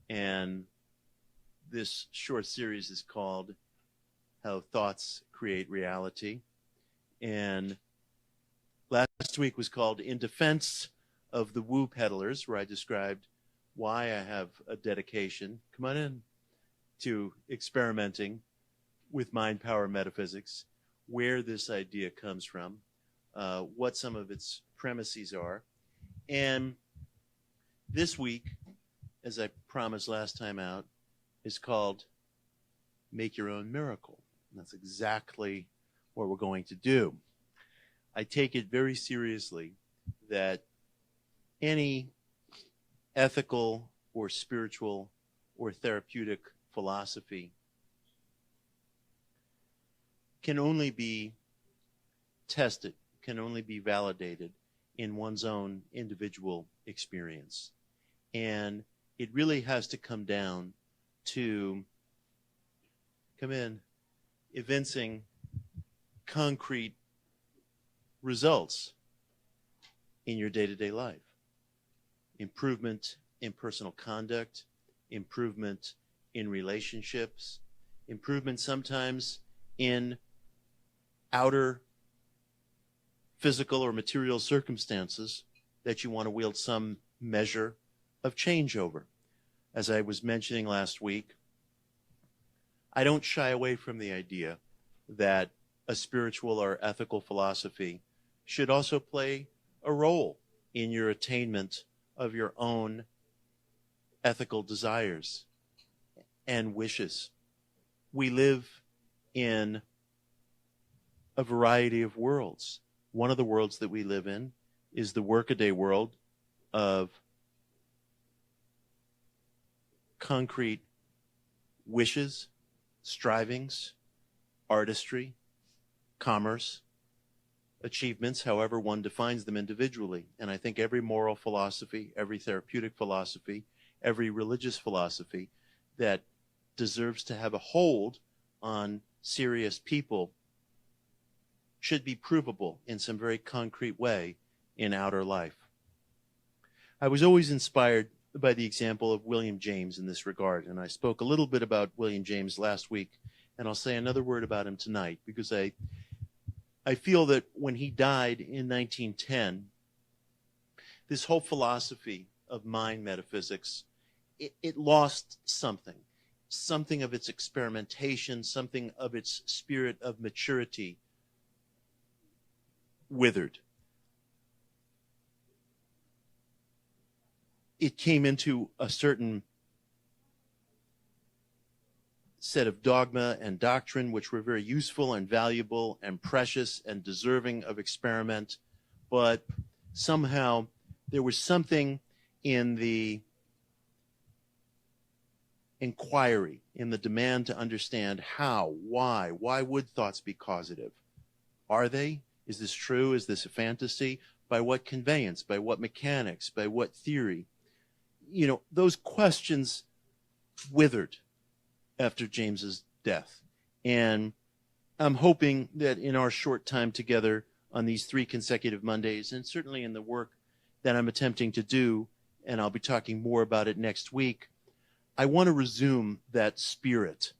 And this short series is called How Thoughts Create Reality. And last week was called In Defense of the Woo Peddlers, where I described why I have a dedication, come on in, to experimenting with mind power metaphysics, where this idea comes from, what some of its premises are. And this week, as I promised last time out, is called Make Your Own Miracle. And that's exactly what we're going to do. I take it very seriously that any ethical or spiritual or therapeutic philosophy can only be tested, can only be validated in one's own individual experience. And it really has to come down to evincing concrete results in your day-to-day life. Improvement in personal conduct, improvement in relationships, improvement sometimes in outer physical or material circumstances that you want to wield some measure of change over. As I was mentioning last week, I don't shy away from the idea that a spiritual or ethical philosophy should also play a role in your attainment of your own ethical desires and wishes. We live in a variety of worlds. One of the worlds that we live in is the workaday world of concrete wishes, strivings, artistry, commerce, achievements, however one defines them individually. And I think every moral philosophy, every therapeutic philosophy, every religious philosophy that deserves to have a hold on serious people should be provable in some very concrete way in outer life. I was always inspired by the example of William James in this regard, and I spoke a little bit about William James last week, and I'll say another word about him tonight, because I feel that when he died in 1910, this whole philosophy of mind metaphysics, it lost something of its experimentation, something of its spirit of maturity withered. It came into a certain set of dogma and doctrine which were very useful and valuable and precious and deserving of experiment, but somehow there was something in the inquiry, in the demand to understand how, why would thoughts be causative? Are they? Is this true? Is this a fantasy? By what conveyance? By what mechanics? By what theory? You know, those questions withered after James's death. And I'm hoping that in our short time together on these 3 consecutive Mondays, and certainly in the work that I'm attempting to do, and I'll be talking more about it next week, I want to resume that spirit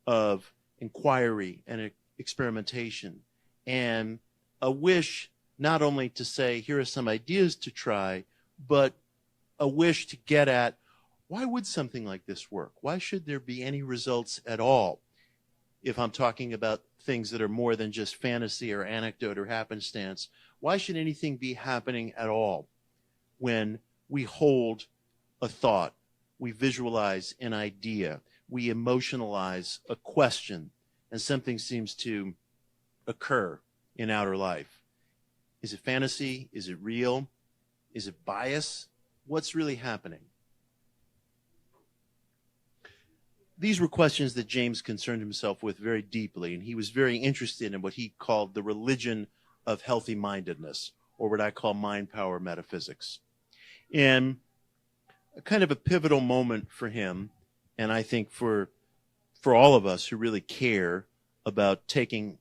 of inquiry and experimentation, and a wish not only to say, here are some ideas to try, but a wish to get at, why would something like this work? Why should there be any results at all? If I'm talking about things that are more than just fantasy or anecdote or happenstance, why should anything be happening at all when we hold a thought, we visualize an idea, we emotionalize a question, and something seems to occur in outer life? Is it fantasy? Is it real? Is it bias? What's really happening? These were questions that James concerned himself with very deeply, and he was very interested in what he called the religion of healthy-mindedness, or what I call mind power metaphysics. And a kind of a pivotal moment for him, and I think for all of us who really care about taking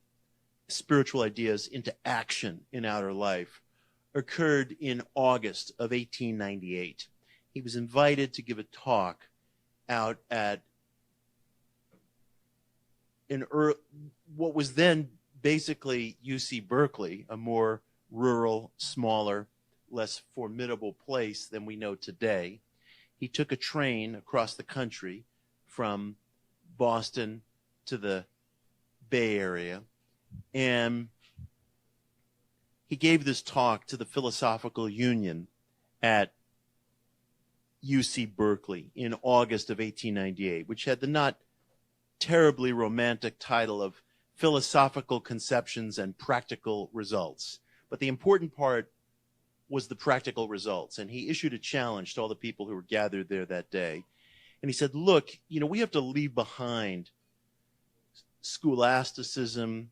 spiritual ideas into action in outer life, occurred in August of 1898. He was invited to give a talk out at what was then basically UC Berkeley, a more rural, smaller, less formidable place than we know today. He took a train across the country from Boston to the Bay Area, and he gave this talk to the Philosophical Union at UC Berkeley in August of 1898, which had the not terribly romantic title of Philosophical Conceptions and Practical Results. But the important part was the practical results. And he issued a challenge to all the people who were gathered there that day. And he said, look, we have to leave behind scholasticism,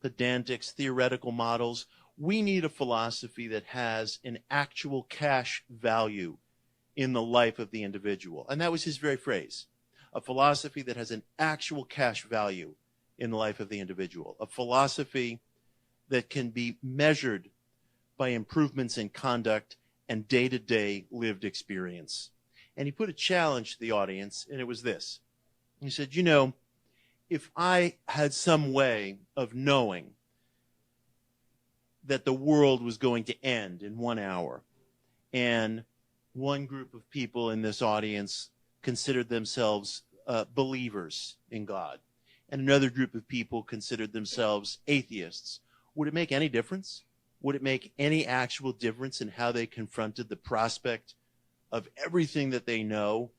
pedantics, theoretical models. We need a philosophy that has an actual cash value in the life of the individual. And that was his very phrase. A philosophy that has an actual cash value in the life of the individual. A philosophy that can be measured by improvements in conduct and day-to-day lived experience. And he put a challenge to the audience, and it was this. He said, if I had some way of knowing that the world was going to end in 1 hour, and one group of people in this audience considered themselves believers in God, and another group of people considered themselves atheists, would it make any difference? Would it make any actual difference in how they confronted the prospect of everything that they know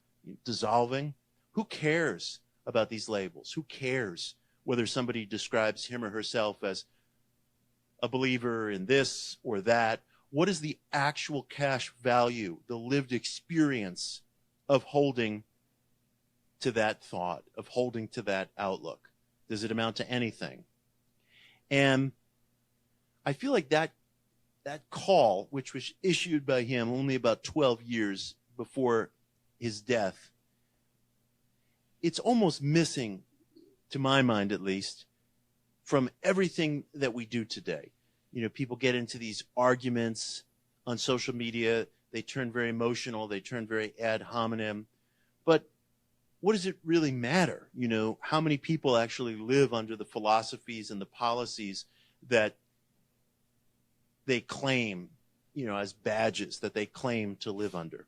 dissolving? Who cares about these labels? Who cares whether somebody describes him or herself as a believer in this or that? What is the actual cash value, the lived experience of holding to that thought, of holding to that outlook? Does it amount to anything? And I feel like that call, which was issued by him only about 12 years before his death, it's almost missing, to my mind at least, from everything that we do today. People get into these arguments on social media. They turn very emotional. They turn very ad hominem. But what does it really matter? How many people actually live under the philosophies and the policies that they claim, as badges that they claim to live under?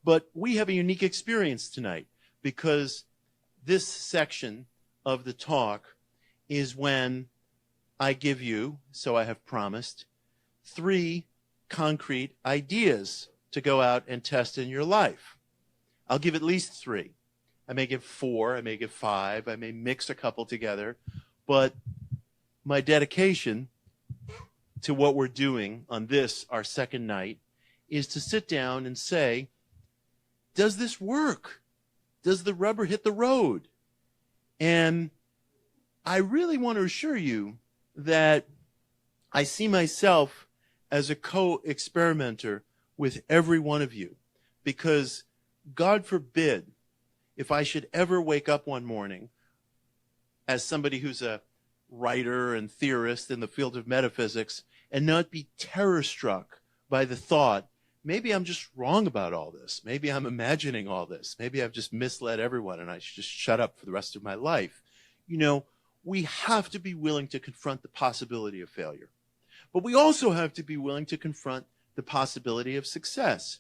But we have a unique experience tonight, because this section of the talk is when I give you, so I have promised, 3 concrete ideas to go out and test in your life. I'll give at least 3. I may give 4, I may give 5, I may mix a couple together, but my dedication to what we're doing on this, our second night, is to sit down and say, does this work? Does the rubber hit the road? And I really want to assure you that I see myself as a co-experimenter with every one of you, because God forbid if I should ever wake up one morning as somebody who's a writer and theorist in the field of metaphysics and not be terror-struck by the thought, maybe I'm just wrong about all this. Maybe I'm imagining all this. Maybe I've just misled everyone and I should just shut up for the rest of my life. We have to be willing to confront the possibility of failure. But we also have to be willing to confront the possibility of success.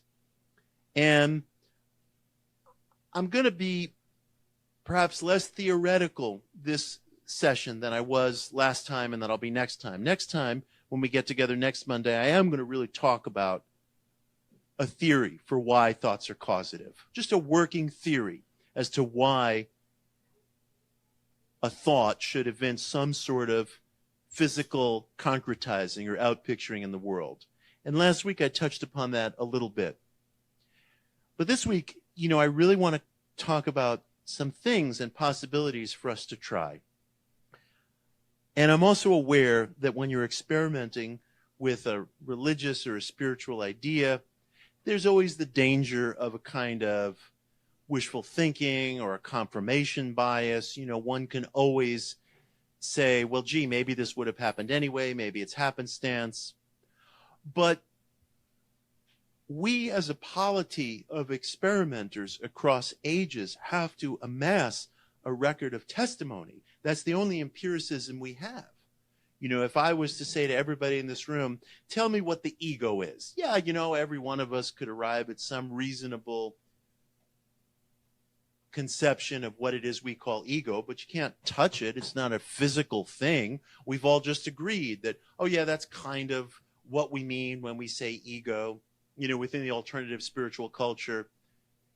And I'm going to be perhaps less theoretical this session than I was last time and that I'll be next time. Next time, when we get together next Monday, I am going to really talk about a theory for why thoughts are causative. Just a working theory as to why a thought should evince some sort of physical concretizing or outpicturing in the world. And last week I touched upon that a little bit. But this week, I really want to talk about some things and possibilities for us to try. And I'm also aware that when you're experimenting with a religious or a spiritual idea, there's always the danger of a kind of wishful thinking or a confirmation bias. One can always say, well, gee, maybe this would have happened anyway. Maybe it's happenstance. But we as a polity of experimenters across ages have to amass a record of testimony. That's the only empiricism we have. You know, if I was to say to everybody in this room, tell me what the ego is. Yeah, you know, every one of us could arrive at some reasonable conception of what it is we call ego, but you can't touch it. It's not a physical thing. We've all just agreed that, oh yeah, that's kind of what we mean when we say ego. You know, within the alternative spiritual culture,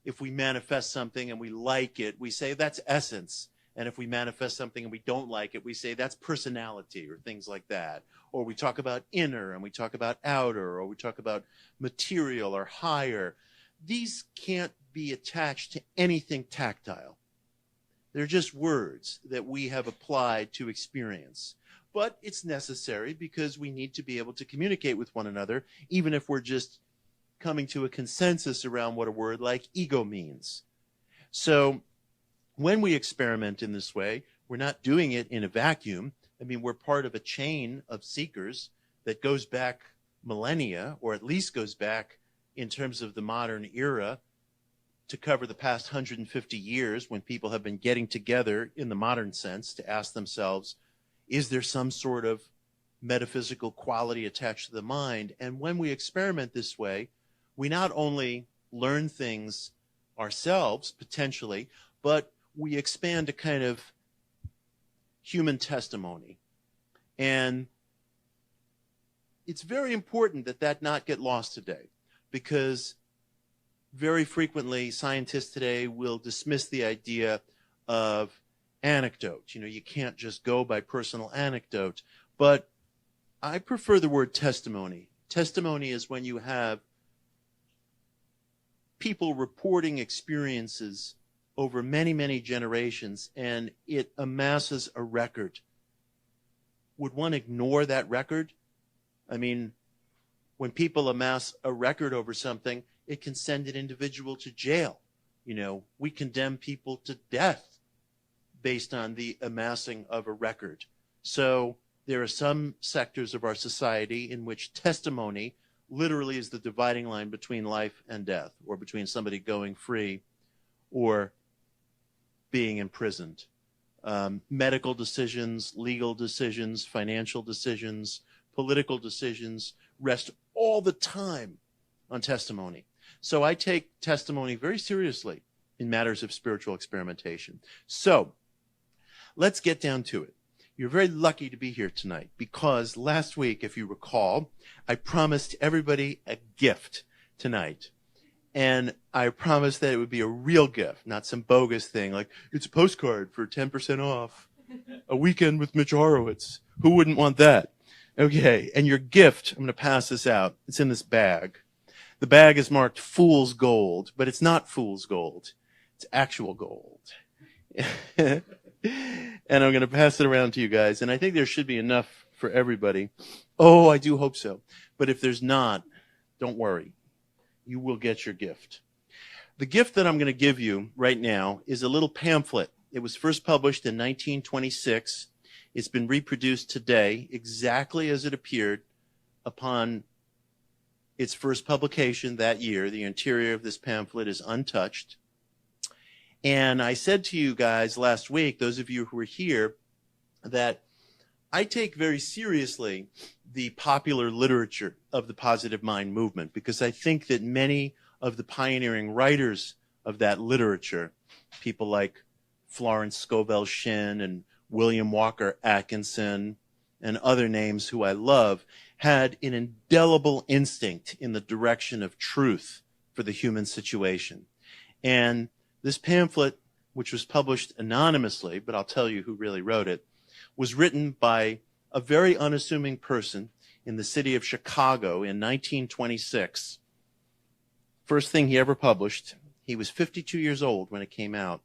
if we manifest something and we like it, we say that's essence. And if we manifest something and we don't like it, we say that's personality, or things like that. Or we talk about inner and we talk about outer, or we talk about material or higher. These can't be attached to anything tactile. They're just words that we have applied to experience. But it's necessary because we need to be able to communicate with one another, even if we're just coming to a consensus around what a word like ego means. So when we experiment in this way, we're not doing it in a vacuum. I mean, we're part of a chain of seekers that goes back millennia, or at least goes back in terms of the modern era to cover the past 150 years, when people have been getting together in the modern sense to ask themselves, is there some sort of metaphysical quality attached to the mind? And when we experiment this way, we not only learn things ourselves, potentially, but we expand a kind of human testimony. And it's very important that that not get lost today, because very frequently scientists today will dismiss the idea of anecdote. You know, you can't just go by personal anecdote. But I prefer the word testimony. Testimony is when you have people reporting experiences over many, many generations, and it amasses a record. Would one ignore that record? I mean, when people amass a record over something, it can send an individual to jail. You know, we condemn people to death based on the amassing of a record. So there are some sectors of our society in which testimony literally is the dividing line between life and death, or between somebody going free or being imprisoned. Medical decisions, legal decisions, financial decisions, political decisions rest all the time on testimony. So I take testimony very seriously in matters of spiritual experimentation. So let's get down to it. You're very lucky to be here tonight, because last week, if you recall, I promised everybody a gift tonight. And I promised that it would be a real gift, not some bogus thing like, it's a postcard for 10% off, a weekend with Mitch Horowitz. Who wouldn't want that? Okay, and your gift, I'm going to pass this out. It's in this bag. The bag is marked fool's gold, but it's not fool's gold. It's actual gold. And I'm going to pass it around to you guys. And I think there should be enough for everybody. Oh, I do hope so. But if there's not, don't worry. You will get your gift. The gift that I'm going to give you right now is a little pamphlet. It was first published in 1926. It's been reproduced today exactly as it appeared upon its first publication that year. The interior of this pamphlet is untouched. And I said to you guys last week, those of you who were here, that I take very seriously the popular literature of the positive mind movement, because I think that many of the pioneering writers of that literature, people like Florence Scovel Shinn and William Walker Atkinson and other names who I love, had an indelible instinct in the direction of truth for the human situation. And this pamphlet, which was published anonymously, but I'll tell you who really wrote it, was written by a very unassuming person in the city of Chicago in 1926. First thing he ever published. He was 52 years old when it came out.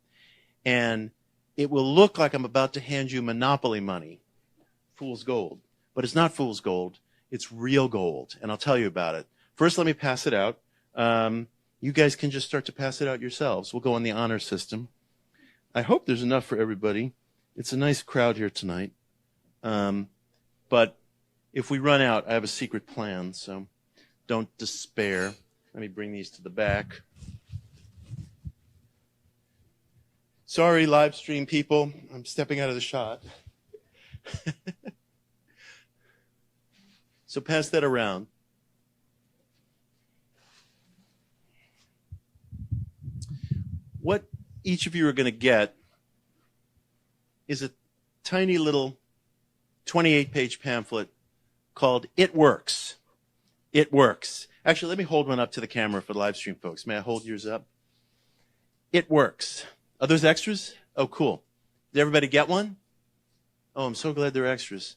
And it will look like I'm about to hand you Monopoly money, fool's gold. But it's not fool's gold. It's real gold. And I'll tell you about it. First, let me pass it out. You guys can just start to pass it out yourselves. We'll go on the honor system. I hope there's enough for everybody. It's a nice crowd here tonight. But if we run out, I have a secret plan, so don't despair. Let me bring these to the back. Sorry, live stream people. I'm stepping out of the shot. So pass that around. What each of you are going to get is a tiny little 28-page pamphlet called It Works. It Works. Actually, let me hold one up to the camera for the live stream folks. May I hold yours up? It Works. Are those extras? Oh, cool. Did everybody get one? Oh, I'm so glad they're extras.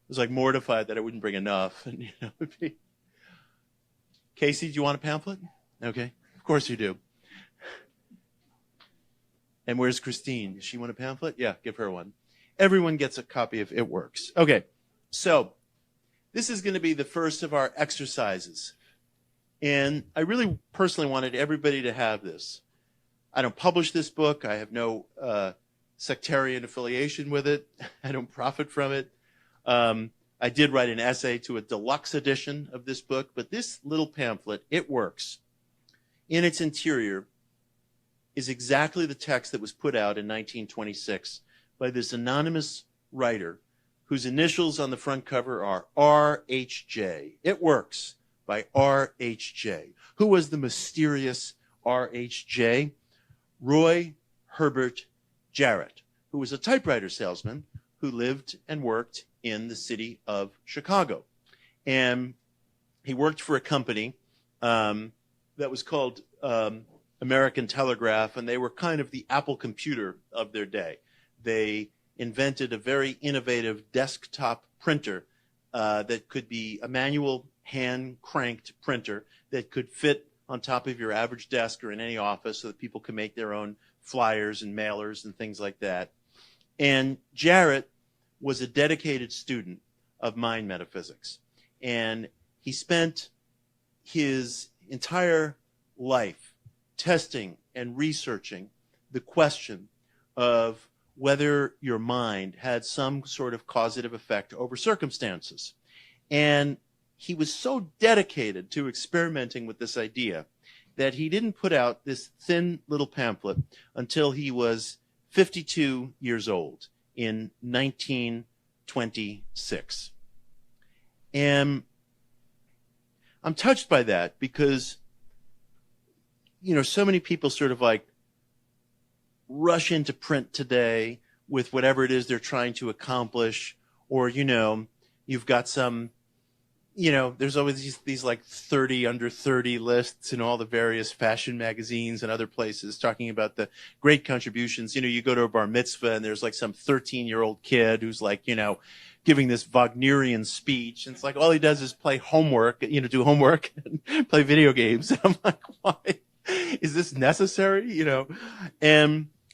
I was like mortified that I wouldn't bring enough. And, Casey, do you want a pamphlet? Okay. Of course you do. And where's Christine? Does she want a pamphlet? Yeah, give her one. Everyone gets a copy of It Works. Okay, so this is going to be the first of our exercises. And I really personally wanted everybody to have this. I don't publish this book. I have no sectarian affiliation with it. I don't profit from it. I did write an essay to a deluxe edition of this book, but this little pamphlet, It Works, in its interior is exactly the text that was put out in 1926 by this anonymous writer whose initials on the front cover are R.H.J. It Works by R.H.J. Who was the mysterious R.H.J.? Roy Herbert Jarrett, who was a typewriter salesman who lived and worked in the city of Chicago. And he worked for a company that was called American Telegraph, and they were kind of the Apple computer of their day. They invented a very innovative desktop printer that could be a manual hand-cranked printer that could fit on top of your average desk or in any office so that people could make their own flyers and mailers and things like that. And Jarrett was a dedicated student of mind metaphysics. And he spent his entire life testing and researching the question of whether your mind had some sort of causative effect over circumstances. And he was so dedicated to experimenting with this idea that he didn't put out this thin little pamphlet until he was 52 years old in 1926. And I'm touched by that because, so many people sort of like rush into print today with whatever it is they're trying to accomplish, or, you've got some, there's always these like 30 under 30 lists in all the various fashion magazines and other places talking about the great contributions. You go to a bar mitzvah and there's like some 13-year-old kid who's like, giving this Wagnerian speech. And it's like, all he does is play homework, do homework and play video games. And I'm like, why is this necessary?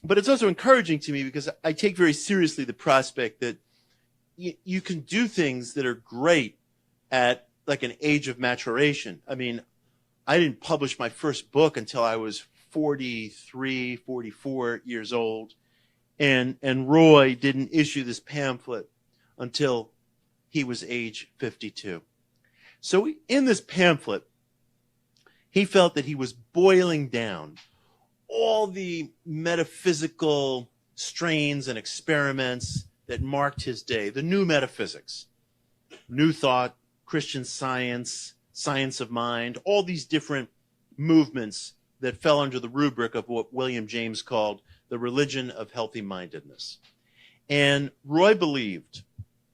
But it's also encouraging to me because I take very seriously the prospect that you can do things that are great at like an age of maturation. I mean, I didn't publish my first book until I was 43, 44 years old. And Roy didn't issue this pamphlet until he was age 52. So in this pamphlet, he felt that he was boiling down all the metaphysical strains and experiments that marked his day, the new metaphysics, New Thought, Christian Science, Science of Mind, all these different movements that fell under the rubric of what William James called the religion of healthy mindedness. And Roy believed,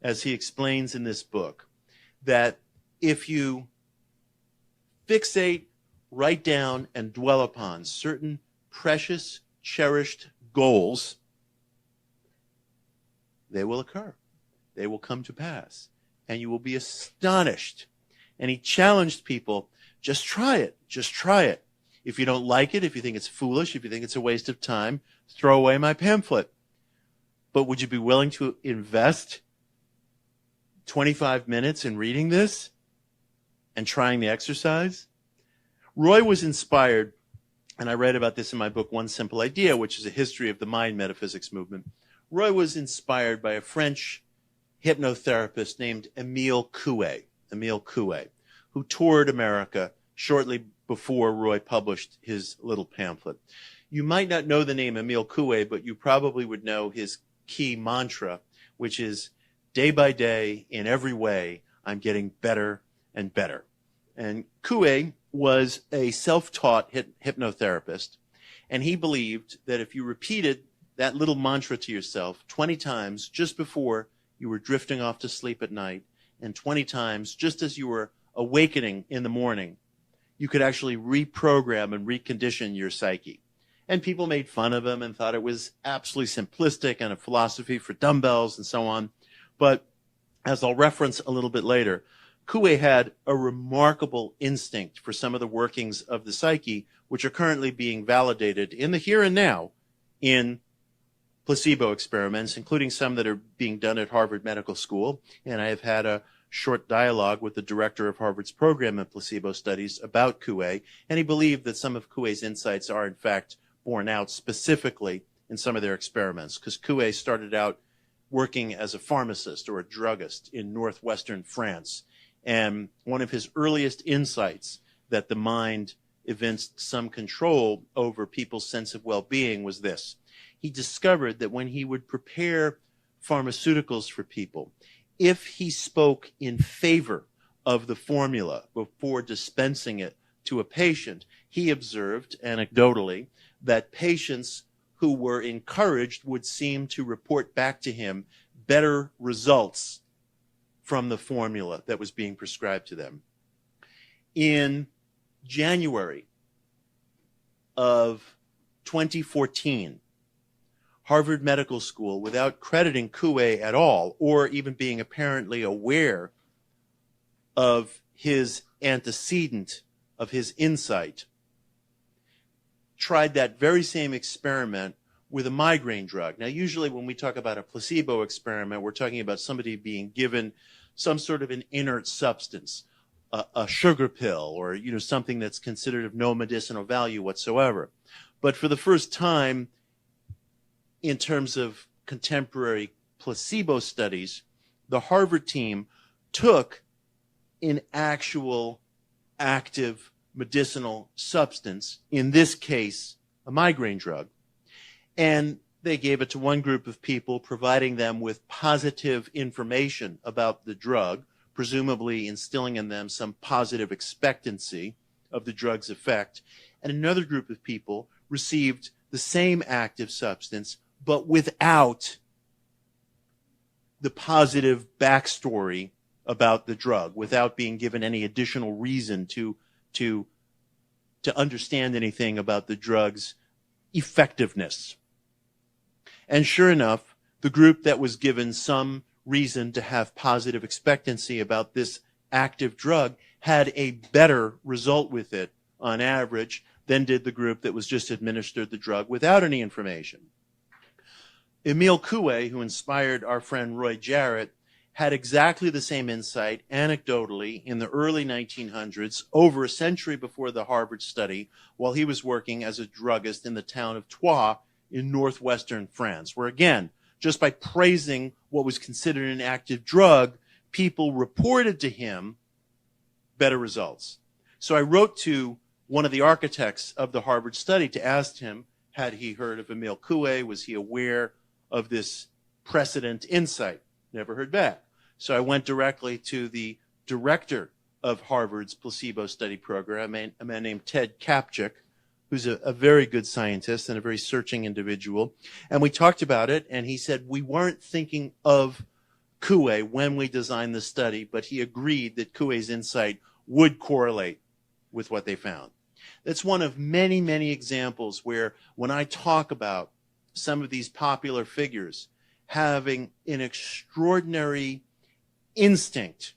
as he explains in this book, that if you fixate, write down, and dwell upon certain precious, cherished goals, they will occur. They will come to pass. And you will be astonished. And he challenged people, just try it. Just try it. If you don't like it, if you think it's foolish, if you think it's a waste of time, throw away my pamphlet. But would you be willing to invest 25 minutes in reading this and trying the exercise? Roy was inspired, and I read about this in my book, One Simple Idea, which is a history of the mind metaphysics movement. Roy was inspired by a French hypnotherapist named Emile Coué, who toured America shortly before Roy published his little pamphlet. You might not know the name Emile Coué, but you probably would know his key mantra, which is, day by day, in every way, I'm getting better and better. And Coué was a self-taught hypnotherapist, and he believed that if you repeated that little mantra to yourself 20 times just before you were drifting off to sleep at night, and 20 times just as you were awakening in the morning, you could actually reprogram and recondition your psyche. And people made fun of him and thought it was absolutely simplistic and a philosophy for dumbbells and so on. But as I'll reference a little bit later, Coué had a remarkable instinct for some of the workings of the psyche, which are currently being validated in the here and now in placebo experiments, including some that are being done at Harvard Medical School. And I have had a short dialogue with the director of Harvard's program in placebo studies about Coué, and he believed that some of Coué's insights are in fact borne out specifically in some of their experiments, because Coué started out working as a pharmacist or a druggist in northwestern France. And one of his earliest insights that the mind evinced some control over people's sense of well-being was this. He discovered that when he would prepare pharmaceuticals for people, if he spoke in favor of the formula before dispensing it to a patient, he observed anecdotally that patients who were encouraged would seem to report back to him better results from the formula that was being prescribed to them. In January of 2014, Harvard Medical School, without crediting Coué at all, or even being apparently aware of his antecedent, of his insight, tried that very same experiment with a migraine drug. Now, usually when we talk about a placebo experiment, we're talking about somebody being given some sort of an inert substance, a sugar pill, or something that's considered of no medicinal value whatsoever. But for the first time, in terms of contemporary placebo studies, the Harvard team took an actual active medicinal substance, in this case, a migraine drug, and they gave it to one group of people, providing them with positive information about the drug, presumably instilling in them some positive expectancy of the drug's effect. And another group of people received the same active substance, but without the positive backstory about the drug, without being given any additional reason to understand anything about the drug's effectiveness. And sure enough, the group that was given some reason to have positive expectancy about this active drug had a better result with it on average than did the group that was just administered the drug without any information. Emile Coué, who inspired our friend Roy Jarrett, had exactly the same insight anecdotally in the early 1900s, over a century before the Harvard study, while he was working as a druggist in the town of Troyes in northwestern France, where again, just by praising what was considered an active drug, people reported to him better results. So I wrote to one of the architects of the Harvard study to ask him, had he heard of Emile Coué? Was he aware of this precedent insight? Never heard back. So I went directly to the director of Harvard's placebo study program, a man named Ted Kapchik, who's a very good scientist and a very searching individual. And we talked about it, and he said we weren't thinking of Coué when we designed the study, but he agreed that Coué's insight would correlate with what they found. That's one of many, many examples where when I talk about some of these popular figures having an extraordinary instinct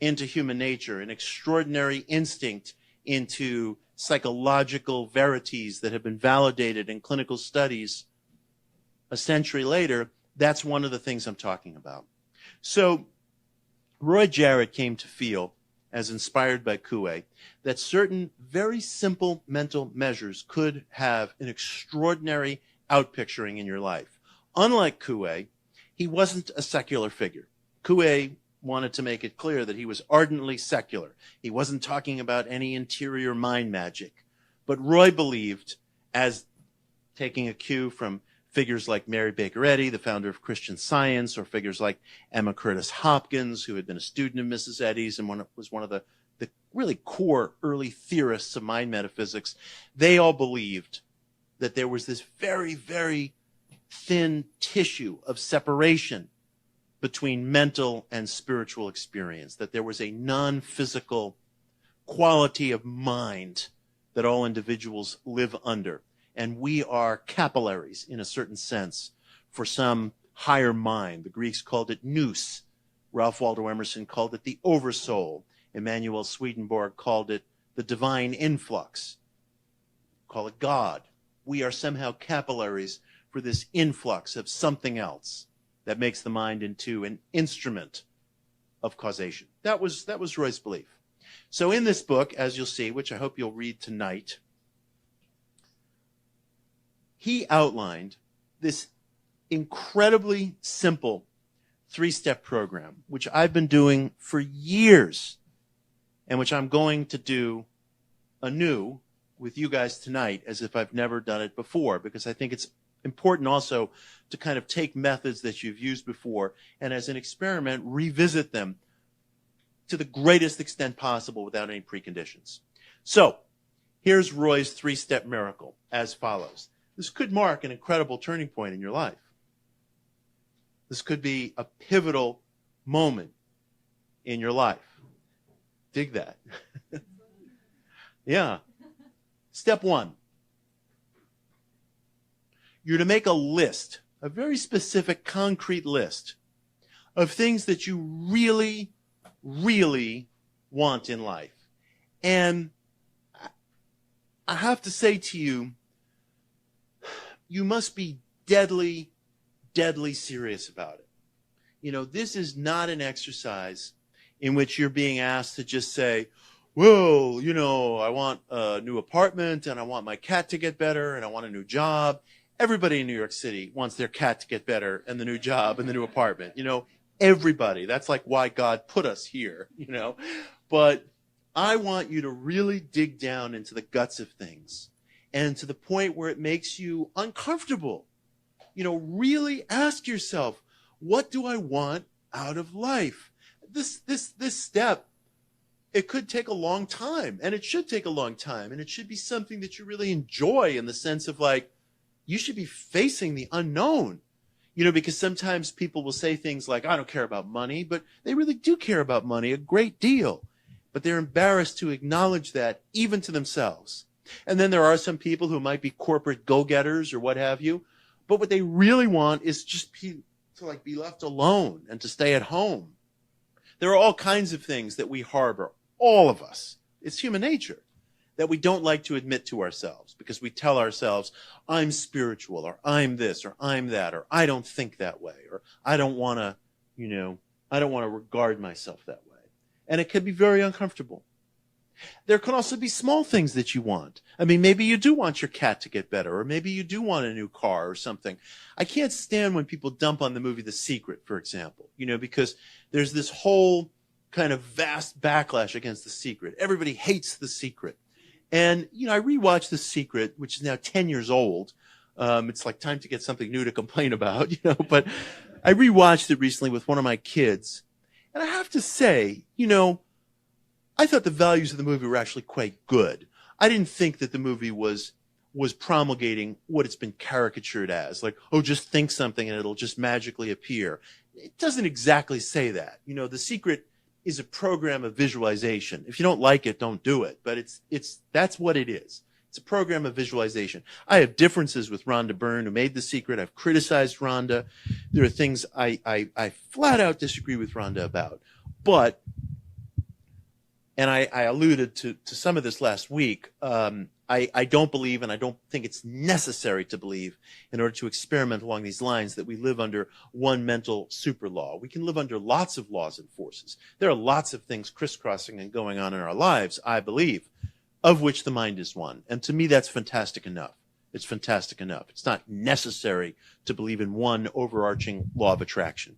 into human nature, an extraordinary instinct into psychological verities that have been validated in clinical studies a century later, that's one of the things I'm talking about. So Roy Jarrett came to feel, as inspired by Coué, that certain very simple mental measures could have an extraordinary outpicturing in your life. Unlike Coué, he wasn't a secular figure. Coué wanted to make it clear that he was ardently secular. He wasn't talking about any interior mind magic. But Roy believed, as taking a cue from figures like Mary Baker Eddy, the founder of Christian Science, or figures like Emma Curtis Hopkins, who had been a student of Mrs. Eddy's and was one of the really core early theorists of mind metaphysics, they all believed that there was this very, very thin tissue of separation between mental and spiritual experience, that there was a non-physical quality of mind that all individuals live under. And we are capillaries, in a certain sense, for some higher mind. The Greeks called it nous. Ralph Waldo Emerson called it the oversoul. Emanuel Swedenborg called it the divine influx. Call it God. We are somehow capillaries for this influx of something else that makes the mind into an instrument of causation. That was Roy's belief. So in this book, as you'll see, which I hope you'll read tonight, he outlined this incredibly simple 3-step program, which I've been doing for years and which I'm going to do anew with you guys tonight as if I've never done it before, because I think it's important also to kind of take methods that you've used before and as an experiment revisit them to the greatest extent possible without any preconditions. So here's Roy's 3-step miracle as follows. This could mark an incredible turning point in your life. This could be a pivotal moment in your life. Dig that. Yeah. Step 1. You're to make a list, a very specific, concrete list of things that you really, really want in life. And I have to say to you, you must be deadly, deadly serious about it. You know, this is not an exercise in which you're being asked to just say, well, you know, I want a new apartment and I want my cat to get better and I want a new job. Everybody in New York City wants their cat to get better and the new job and the new apartment. You know, everybody. That's like why God put us here, you know. But I want you to really dig down into the guts of things and to the point where it makes you uncomfortable. You know, really ask yourself, what do I want out of life? This step, it could take a long time, and it should take a long time, and it should be something that you really enjoy in the sense of like, you should be facing the unknown, you know, because sometimes people will say things like, I don't care about money, but they really do care about money a great deal, but they're embarrassed to acknowledge that even to themselves. And then there are some people who might be corporate go-getters or what have you, but what they really want is just to be left alone and to stay at home. There are all kinds of things that we harbor, all of us. It's human nature that we don't like to admit to ourselves because we tell ourselves, I'm spiritual, or I'm this, or I'm that, or I don't think that way, or I don't want to, you know, I don't want to regard myself that way. And it can be very uncomfortable. There can also be small things that you want. I mean, maybe you do want your cat to get better, or maybe you do want a new car or something. I can't stand when people dump on the movie The Secret, for example, you know, because there's this whole kind of vast backlash against The Secret. Everybody hates The Secret. And, you know, I rewatched The Secret, which is now 10 years old. It's like time to get something new to complain about, you know, but I rewatched it recently with one of my kids. And I have to say, you know, I thought the values of the movie were actually quite good. I didn't think that the movie was promulgating what it's been caricatured as, like, oh, just think something and it'll just magically appear. It doesn't exactly say that. You know, The Secret is a program of visualization. If you don't like it, don't do it. But that's what it is. It's a program of visualization. I have differences with Rhonda Byrne, who made The Secret. I've criticized Rhonda. There are things I flat out disagree with Rhonda about. But and I alluded to some of this last week, I don't believe, and I don't think it's necessary to believe in order to experiment along these lines, that we live under one mental super law. We can live under lots of laws and forces. There are lots of things crisscrossing and going on in our lives, I believe, of which the mind is one. And to me, that's fantastic enough. It's fantastic enough. It's not necessary to believe in one overarching law of attraction.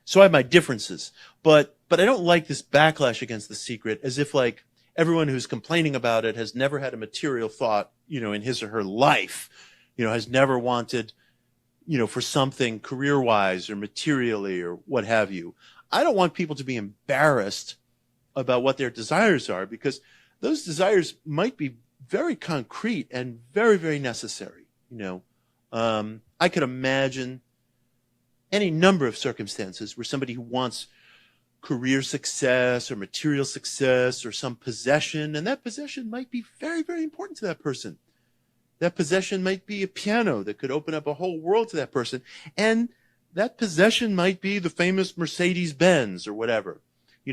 So I have my differences, but I don't like this backlash against The Secret as if like everyone who's complaining about it has never had a material thought, in his or her life, has never wanted, for something career-wise or materially or what have you. I don't want people to be embarrassed about what their desires are, because those desires might be very concrete and very, very necessary. I could imagine any number of circumstances where somebody who wants career success or material success or some possession, and that possession might be very, very important to that person. That possession might be a piano that could open up a whole world to that person. And that possession might be the famous Mercedes-Benz or whatever.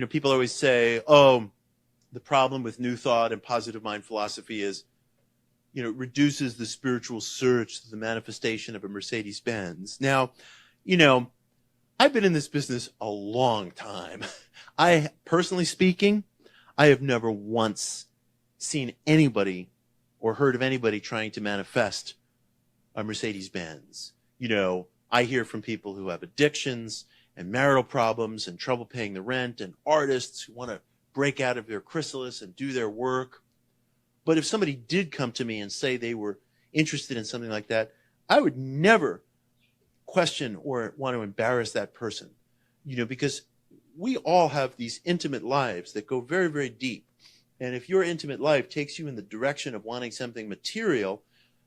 People always say, oh, the problem with New Thought and positive mind philosophy is, it reduces the spiritual search to the manifestation of a Mercedes-Benz. Now, I've been in this business a long time. Personally speaking, I have never once seen anybody or heard of anybody trying to manifest a Mercedes-Benz. I hear from people who have addictions and marital problems and trouble paying the rent, and artists who want to break out of their chrysalis and do their work. But if somebody did come to me and say they were interested in something like that, I would never question or want to embarrass that person, because we all have these intimate lives that go very, very deep. And if your intimate life takes you in the direction of wanting something material,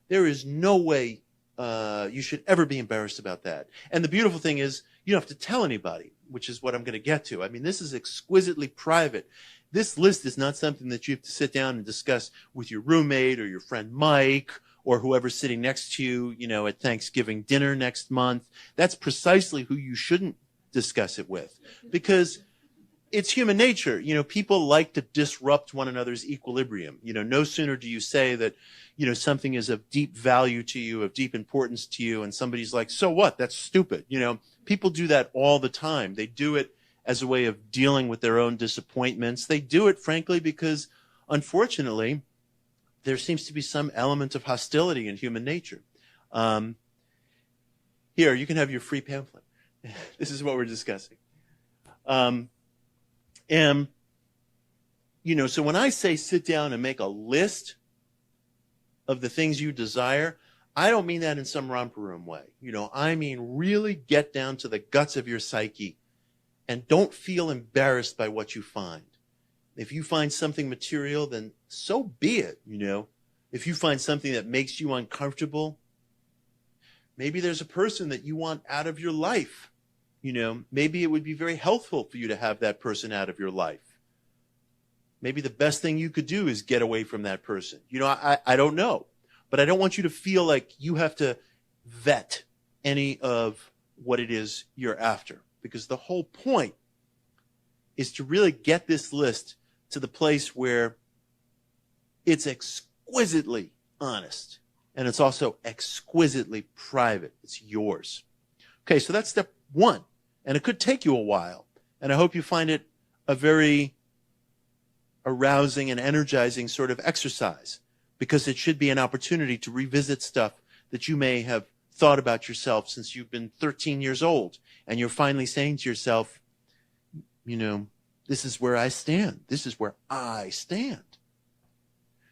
there is no way you should ever be embarrassed about that. And the beautiful thing is, you don't have to tell anybody, which is what I'm going to get to. I mean, this is exquisitely private. This list is not something that you have to sit down and discuss with your roommate or your friend Mike or whoever's sitting next to you, at Thanksgiving dinner next month. That's precisely who you shouldn't discuss it with, because it's human nature. People like to disrupt one another's equilibrium. No sooner do you say that, something is of deep value to you, of deep importance to you, and somebody's like, so what? That's stupid. People do that all the time. They do it as a way of dealing with their own disappointments. They do it, frankly, because, unfortunately, there seems to be some element of hostility in human nature. Here, you can have your free pamphlet. This is what we're discussing. So when I say sit down and make a list of the things you desire, I don't mean that in some romper room way. I mean really get down to the guts of your psyche and don't feel embarrassed by what you find. If you find something material, then so be it, If you find something that makes you uncomfortable, maybe there's a person that you want out of your life. Maybe it would be very helpful for you to have that person out of your life. Maybe the best thing you could do is get away from that person. I don't know. But I don't want you to feel like you have to vet any of what it is you're after. Because the whole point is to really get this list to the place where it's exquisitely honest. And it's also exquisitely private. It's yours. Okay, so that's step one. And it could take you a while. And I hope you find it a very arousing and energizing sort of exercise, because it should be an opportunity to revisit stuff that you may have thought about yourself since you've been 13 years old. And you're finally saying to yourself, this is where I stand. This is where I stand.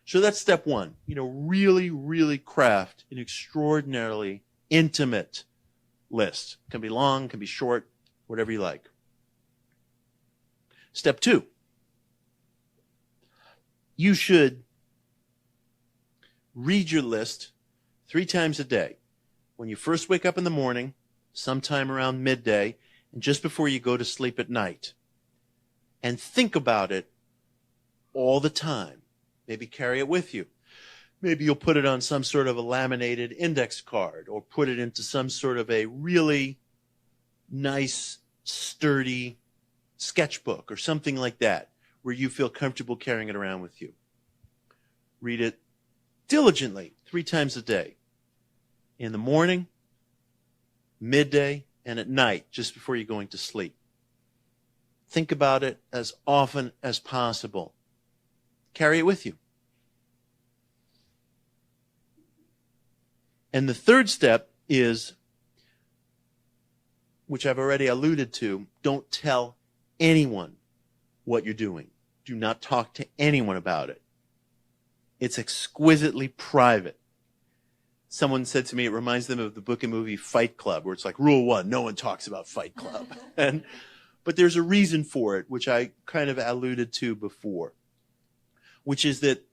So that's step one. Really, really craft an extraordinarily intimate list. It can be long, can be short, whatever you like. Step two. You should read your list 3 times a day. When you first wake up in the morning, sometime around midday, and just before you go to sleep at night. And think about it all the time. Maybe carry it with you. Maybe you'll put it on some sort of a laminated index card, or put it into some sort of a really nice, sturdy sketchbook or something like that, where you feel comfortable carrying it around with you. Read it diligently 3 times a day. In the morning, midday, and at night, just before you're going to sleep. Think about it as often as possible. Carry it with you. And the third step is which I've already alluded to, don't tell anyone what you're doing. Do not talk to anyone about it. It's exquisitely private. Someone said to me, it reminds them of the book and movie Fight Club, where it's like, rule 1, no one talks about Fight Club. But there's a reason for it, which I kind of alluded to before, which is that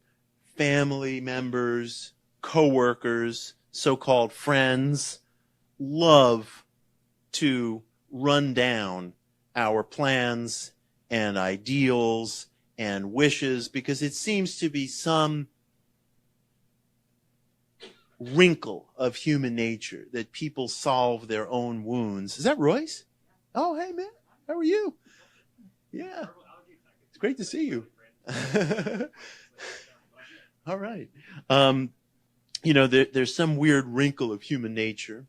family members, coworkers, so-called friends love to run down our plans and ideals and wishes because it seems to be some wrinkle of human nature that people solve their own wounds. Is that Royce? Oh, hey, man. How are you? Yeah. It's great to see you. All right. There's some weird wrinkle of human nature,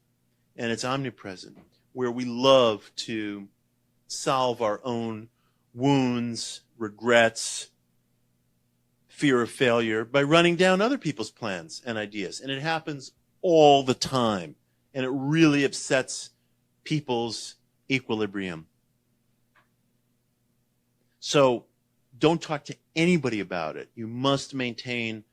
and it's omnipresent, where we love to solve our own wounds, regrets, fear of failure by running down other people's plans and ideas. And it happens all the time, and it really upsets people's equilibrium. So don't talk to anybody about it. You must maintain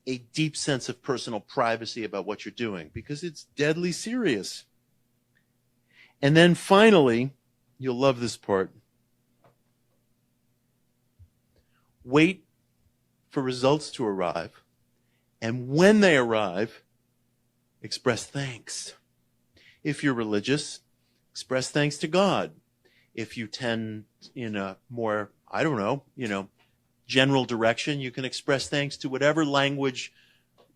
a deep sense of personal privacy about what you're doing because it's deadly serious. And then finally, you'll love this part. Wait for results to arrive, and when they arrive, express thanks. If you're religious, express thanks to God. If you tend in a more, general direction, you can express thanks to whatever language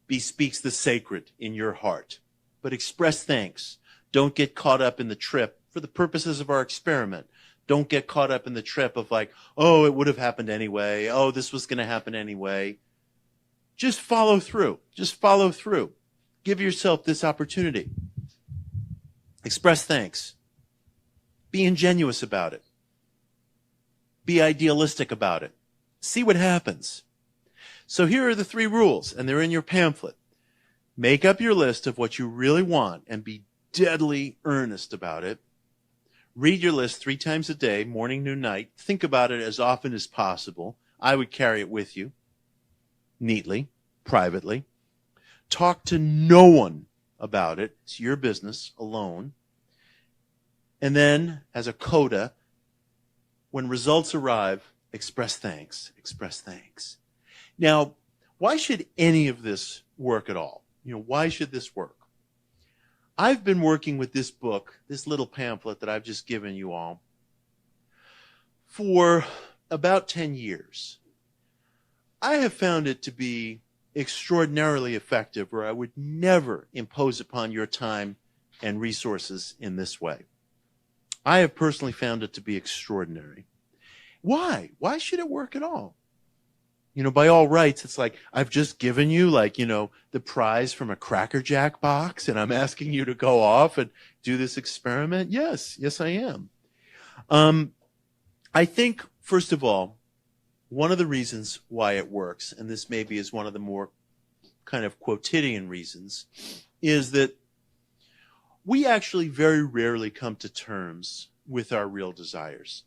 bespeaks the sacred in your heart. But express thanks. Don't get caught up in the trip for the purposes of our experiment. Don't get caught up in the trip of like, oh, it would have happened anyway. Oh, this was going to happen anyway. Just follow through. Just follow through. Give yourself this opportunity. Express thanks. Be ingenuous about it. Be idealistic about it. See what happens. So here are the 3 rules, and they're in your pamphlet. Make up your list of what you really want and be deadly earnest about it. Read your list 3 times a day, morning, noon, night. Think about it as often as possible. I would carry it with you, neatly, privately. Talk to no one about it. It's your business, alone. And then, as a coda, when results arrive, express thanks. Express thanks. Now, why should any of this work at all? Why should this work? I've been working with this book, this little pamphlet that I've just given you all, for about 10 years. I have found it to be extraordinarily effective, where I would never impose upon your time and resources in this way. I have personally found it to be extraordinary. Why? Why should it work at all? By all rights, it's like I've just given you the prize from a Cracker Jack box, and I'm asking you to go off and do this experiment. Yes, I am. I think, first of all, one of the reasons why it works, and this maybe is one of the more kind of quotidian reasons, is that we actually very rarely come to terms with our real desires.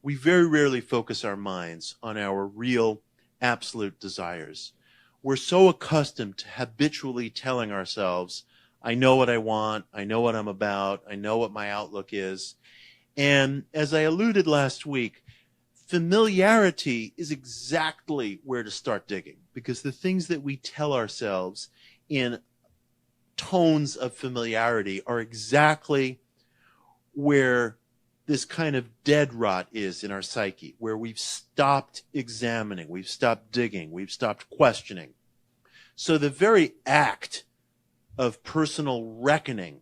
We very rarely focus our minds on our real absolute desires. We're so accustomed to habitually telling ourselves, I know what I want, I know what I'm about, I know what my outlook is. And as I alluded last week, familiarity is exactly where to start digging, because the things that we tell ourselves in tones of familiarity are exactly where this kind of dead rot is in our psyche, where we've stopped examining, we've stopped digging, we've stopped questioning. So the very act of personal reckoning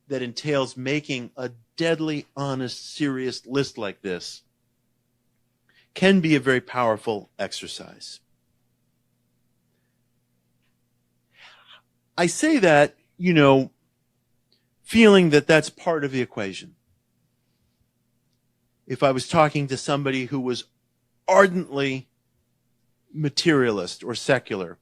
that entails making a deadly, honest, serious list like this can be a very powerful exercise. I say that, feeling that that's part of the equation. If I was talking to somebody who was ardently materialist or secular,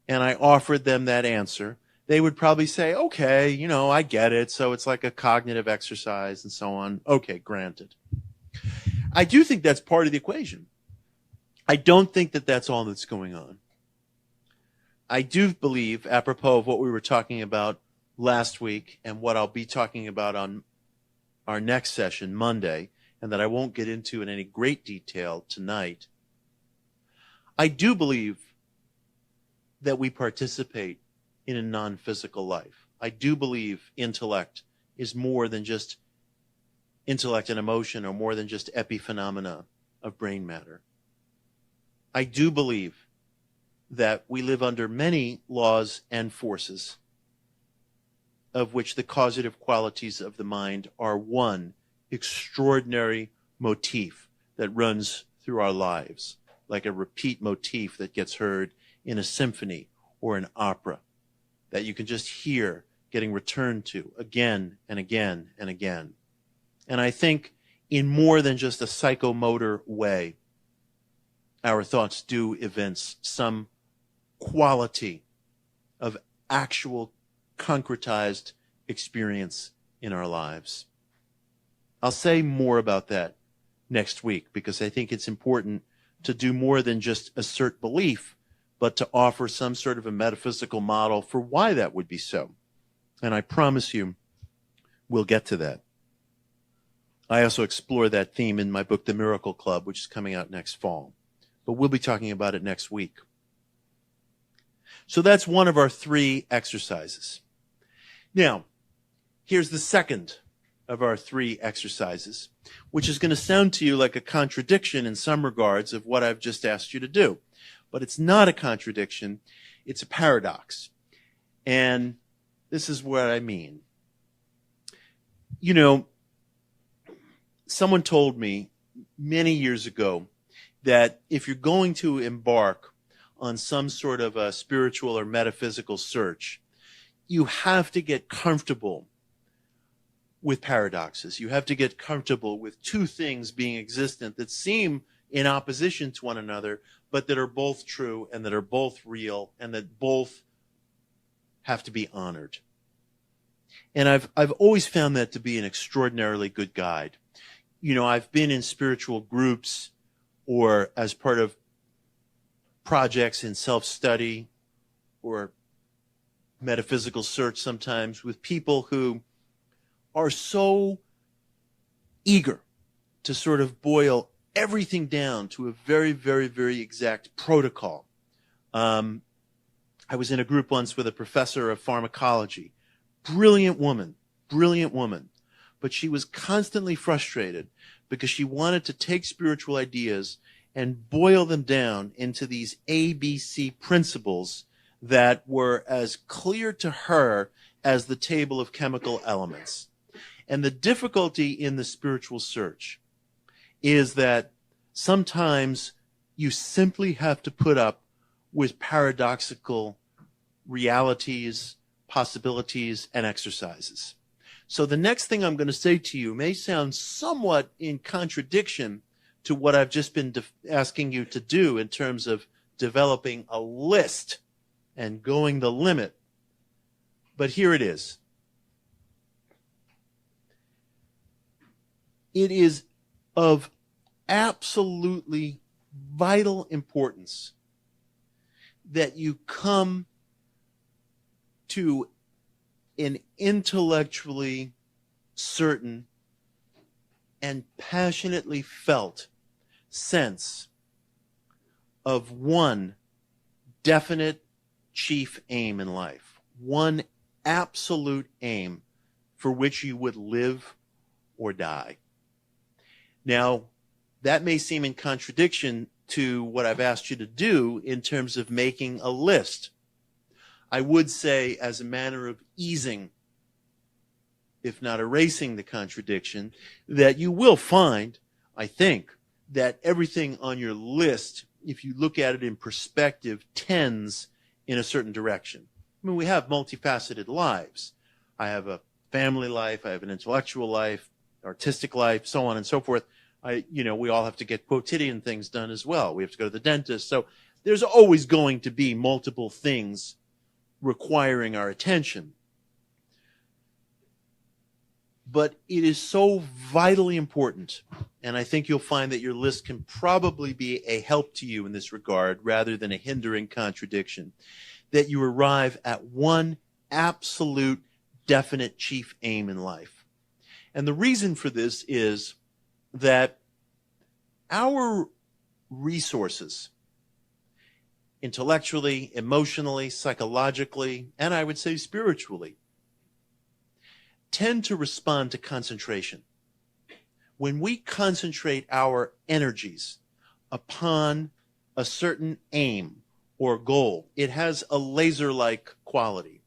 and I offered them that answer, they would probably say, okay, you know, I get it. So it's like a cognitive exercise and so on. Okay, granted. I do think that's part of the equation. I don't think that that's all that's going on. I do believe, apropos of what we were talking about last week and what I'll be talking about on our next session, Monday, and that I won't get into in any great detail tonight, I do believe that we participate in a non-physical life. I do believe intellect is more than just intellect and emotion, or more than just epiphenomena of brain matter. I do believe that we live under many laws and forces, of which the causative qualities of the mind are one extraordinary motif that runs through our lives, like a repeat motif that gets heard in a symphony or an opera, that you can just hear getting returned to again and again and again. And I think in more than just a psychomotor way, our thoughts do evince some quality of actual concretized experience in our lives. I'll say more about that next week, because I think it's important to do more than just assert belief, but to offer some sort of a metaphysical model for why that would be so. And I promise you, we'll get to that. I also explore that theme in my book, The Miracle Club, which is coming out next fall. But we'll be talking about it next week. So that's one of our 3 exercises. Now, here's the second of our 3 exercises, which is going to sound to you like a contradiction in some regards of what I've just asked you to do. But it's not a contradiction. It's a paradox. And this is what I mean. You know, someone told me many years ago that if you're going to embark on some sort of a spiritual or metaphysical search, you have to get comfortable with paradoxes. You have to get comfortable with 2 things being existent that seem in opposition to one another, but that are both true and that are both real and that both have to be honored. And I've always found that to be an extraordinarily good guide. You know, I've been in spiritual groups or as part of projects in self-study or metaphysical search sometimes with people who are so eager to sort of boil everything down to a very, very, very exact protocol. I was in a group once with a professor of pharmacology. Brilliant woman, but she was constantly frustrated because she wanted to take spiritual ideas and boil them down into these ABC principles that were as clear to her as the table of chemical elements. And the difficulty in the spiritual search is that sometimes you simply have to put up with paradoxical realities, possibilities, and exercises. So the next thing I'm going to say to you may sound somewhat in contradiction to what I've just been asking you to do in terms of developing a list and going the limit. But here it is. It is of absolutely vital importance that you come to an intellectually certain and passionately felt sense of one definite chief aim in life, one absolute aim for which you would live or die. Now, that may seem in contradiction to what I've asked you to do in terms of making a list. I would say, as a manner of easing, if not erasing the contradiction, that you will find, I think, that everything on your list, if you look at it in perspective, tends in a certain direction. I mean, we have multifaceted lives. I have a family life, I have an intellectual life, artistic life, so on and so forth. We all have to get quotidian things done as well. We have to go to the dentist. So there's always going to be multiple things requiring our attention. But it is so vitally important, and I think you'll find that your list can probably be a help to you in this regard rather than a hindering contradiction, that you arrive at one absolute definite chief aim in life. And the reason for this is that our resources, intellectually, emotionally, psychologically, and I would say spiritually, tend to respond to concentration. When we concentrate our energies upon a certain aim or goal, it has a laser-like quality.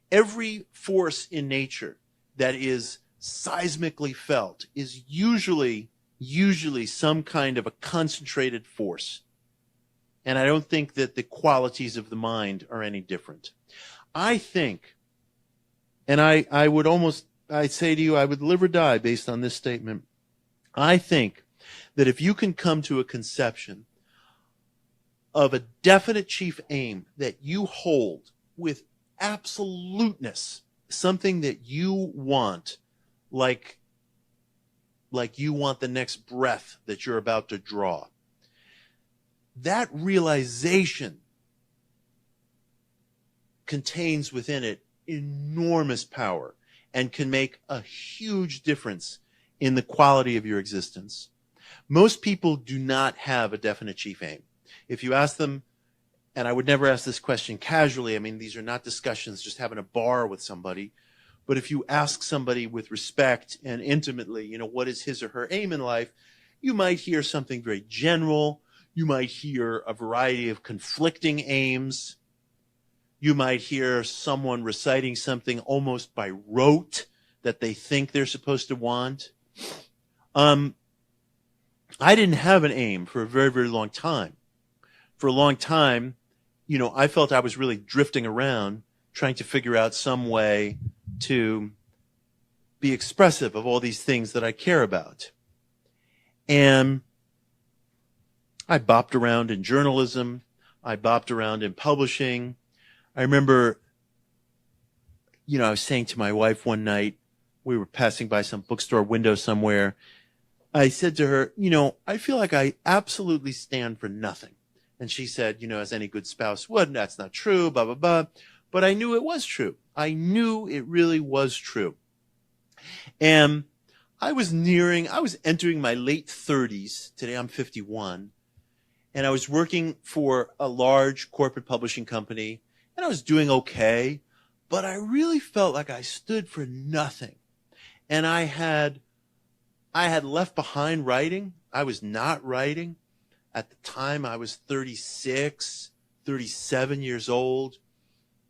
Every force in nature that is seismically felt is usually some kind of a concentrated force. And I don't think that the qualities of the mind are any different. I think, and I would almost, I say to you, I would live or die based on this statement. I think that if you can come to a conception of a definite chief aim that you hold with absoluteness, something that you want, like you want the next breath that you're about to draw, that realization contains within it enormous power and can make a huge difference in the quality of your existence. Most people do not have a definite chief aim. If you ask them, and I would never ask this question casually, I mean, these are not discussions just having a bar with somebody, but if you ask somebody with respect and intimately, you know, what is his or her aim in life, you might hear something very general. You might hear a variety of conflicting aims. You might hear someone reciting something almost by rote that they think they're supposed to want. I didn't have an aim for a very, very long time. For a long time, you know, I felt I was really drifting around trying to figure out some way to be expressive of all these things that I care about. And I bopped around in journalism. I bopped around in publishing. I remember, you know, I was saying to my wife one night, we were passing by some bookstore window somewhere. I said to her, you know, I feel like I absolutely stand for nothing. And she said, you know, as any good spouse would, that's not true, blah, blah, blah. But I knew it was true. I knew it really was true. And I was entering my late 30s. Today I'm 51. And I was working for a large corporate publishing company. And I was doing okay. But I really felt like I stood for nothing. And I had left behind writing. I was not writing. At the time, I was 36, 37 years old.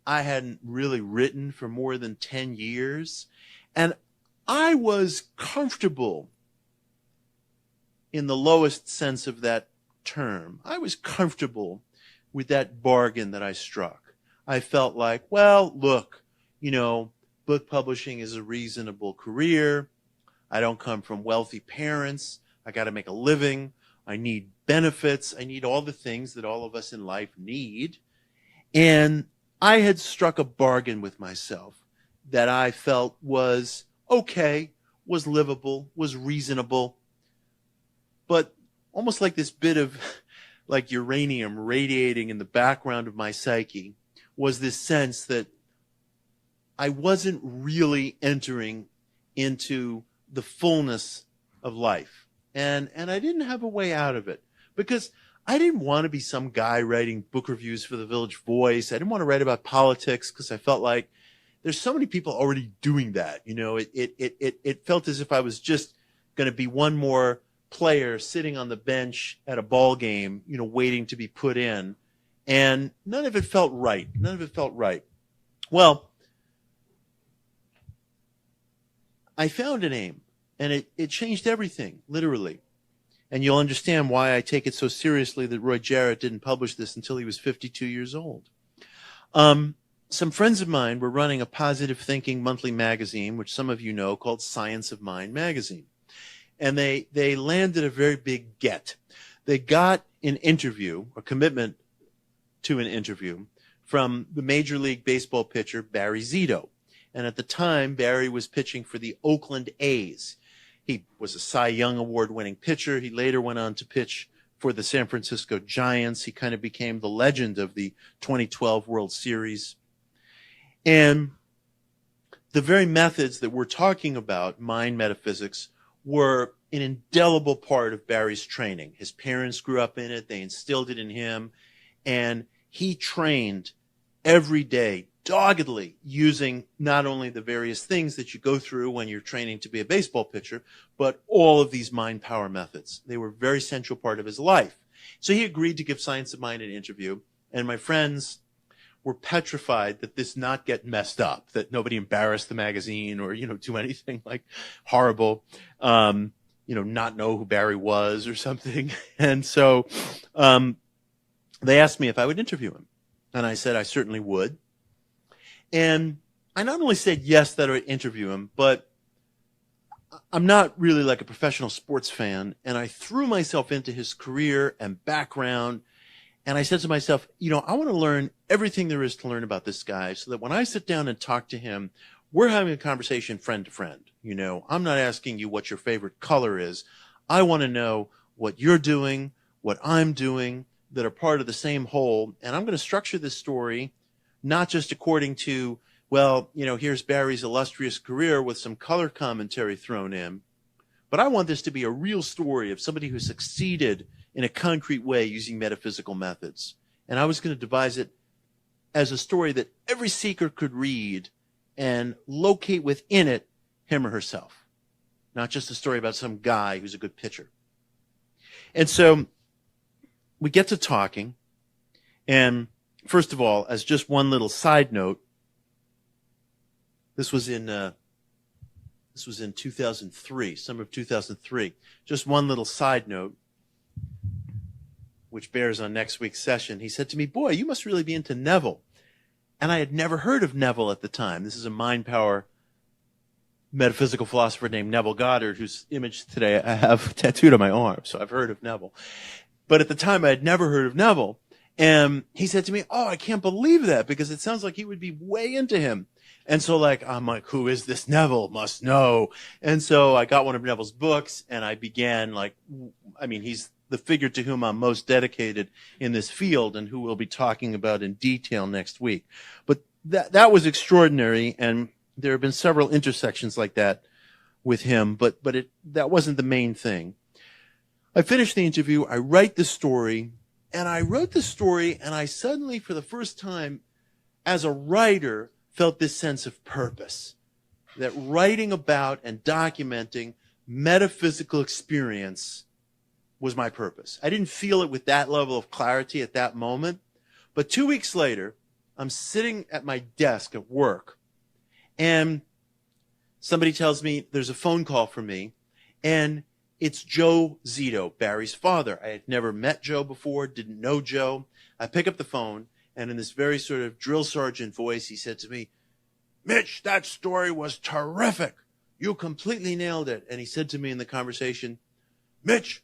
I hadn't really written for more than 10 years. And I was comfortable in the lowest sense of that term. I was comfortable with that bargain that I struck. I felt like, well, look, you know, book publishing is a reasonable career. I don't come from wealthy parents. I got to make a living. I need benefits. I need all the things that all of us in life need. And I had struck a bargain with myself that I felt was okay, was livable, was reasonable. But almost like this bit of like uranium radiating in the background of my psyche was this sense that I wasn't really entering into the fullness of life. And I didn't have a way out of it because I didn't want to be some guy writing book reviews for the Village Voice. I didn't want to write about politics because I felt like there's so many people already doing that. You know, it felt as if I was just going to be one more player sitting on the bench at a ball game, you know, waiting to be put in. And none of it felt right. None of it felt right. Well, I found an aim, and it changed everything, literally. And you'll understand why I take it so seriously that Roy Jarrett didn't publish this until he was 52 years old. Some friends of mine were running a positive thinking monthly magazine, which some of you know, called Science of Mind magazine. And they landed a very big get. They got an interview, a commitment to an interview, from the Major League Baseball pitcher Barry Zito. And at the time, Barry was pitching for the Oakland A's. He was a Cy Young Award-winning pitcher. He later went on to pitch for the San Francisco Giants. He kind of became the legend of the 2012 World Series. And the very methods that we're talking about, mind metaphysics, were an indelible part of Barry's training. His parents grew up in it. They instilled it in him. And he trained every day, doggedly, using not only the various things that you go through when you're training to be a baseball pitcher, but all of these mind power methods. They were a very central part of his life. So he agreed to give Science of Mind an interview. And my friends were petrified that this not get messed up, that nobody embarrassed the magazine or, do anything like horrible, not know who Barry was or something. And so they asked me if I would interview him. And I said I certainly would. And I not only said yes, that I would interview him, but I'm not really like a professional sports fan. And I threw myself into his career and background. And I said to myself, I want to learn everything there is to learn about this guy so that when I sit down and talk to him, we're having a conversation friend to friend. I'm not asking you what your favorite color is. I want to know what you're doing, what I'm doing, that are part of the same whole. And I'm going to structure this story not just according to, here's Barry's illustrious career with some color commentary thrown in, but I want this to be a real story of somebody who succeeded in a concrete way using metaphysical methods. And I was going to devise it as a story that every seeker could read and locate within it him or herself, not just a story about some guy who's a good pitcher. And so we get to talking, and first of all, as just one little side note, this was in 2003, summer of 2003. Just one little side note, which bears on next week's session. He said to me, "Boy, you must really be into Neville." And I had never heard of Neville at the time. This is a mind power metaphysical philosopher named Neville Goddard, whose image today I have tattooed on my arm. So I've heard of Neville. But at the time, I had never heard of Neville. And he said to me, "Oh, I can't believe that, because it sounds like he would be way into him." And so I'm like, who is this Neville? Must know. And so I got one of Neville's books and I began he's the figure to whom I'm most dedicated in this field and who we'll be talking about in detail next week. But that was extraordinary. And there have been several intersections like that with him, but that wasn't the main thing. I finished the interview. I write the story. And I wrote the story, and I suddenly, for the first time, as a writer, felt this sense of purpose. That writing about and documenting metaphysical experience was my purpose. I didn't feel it with that level of clarity at that moment. But 2 weeks later, I'm sitting at my desk at work, and somebody tells me there's a phone call for me, and it's Joe Zito, Barry's father. I had never met Joe before, didn't know Joe. I pick up the phone, and in this very sort of drill sergeant voice, he said to me, "Mitch, that story was terrific. You completely nailed it." And he said to me in the conversation, "Mitch,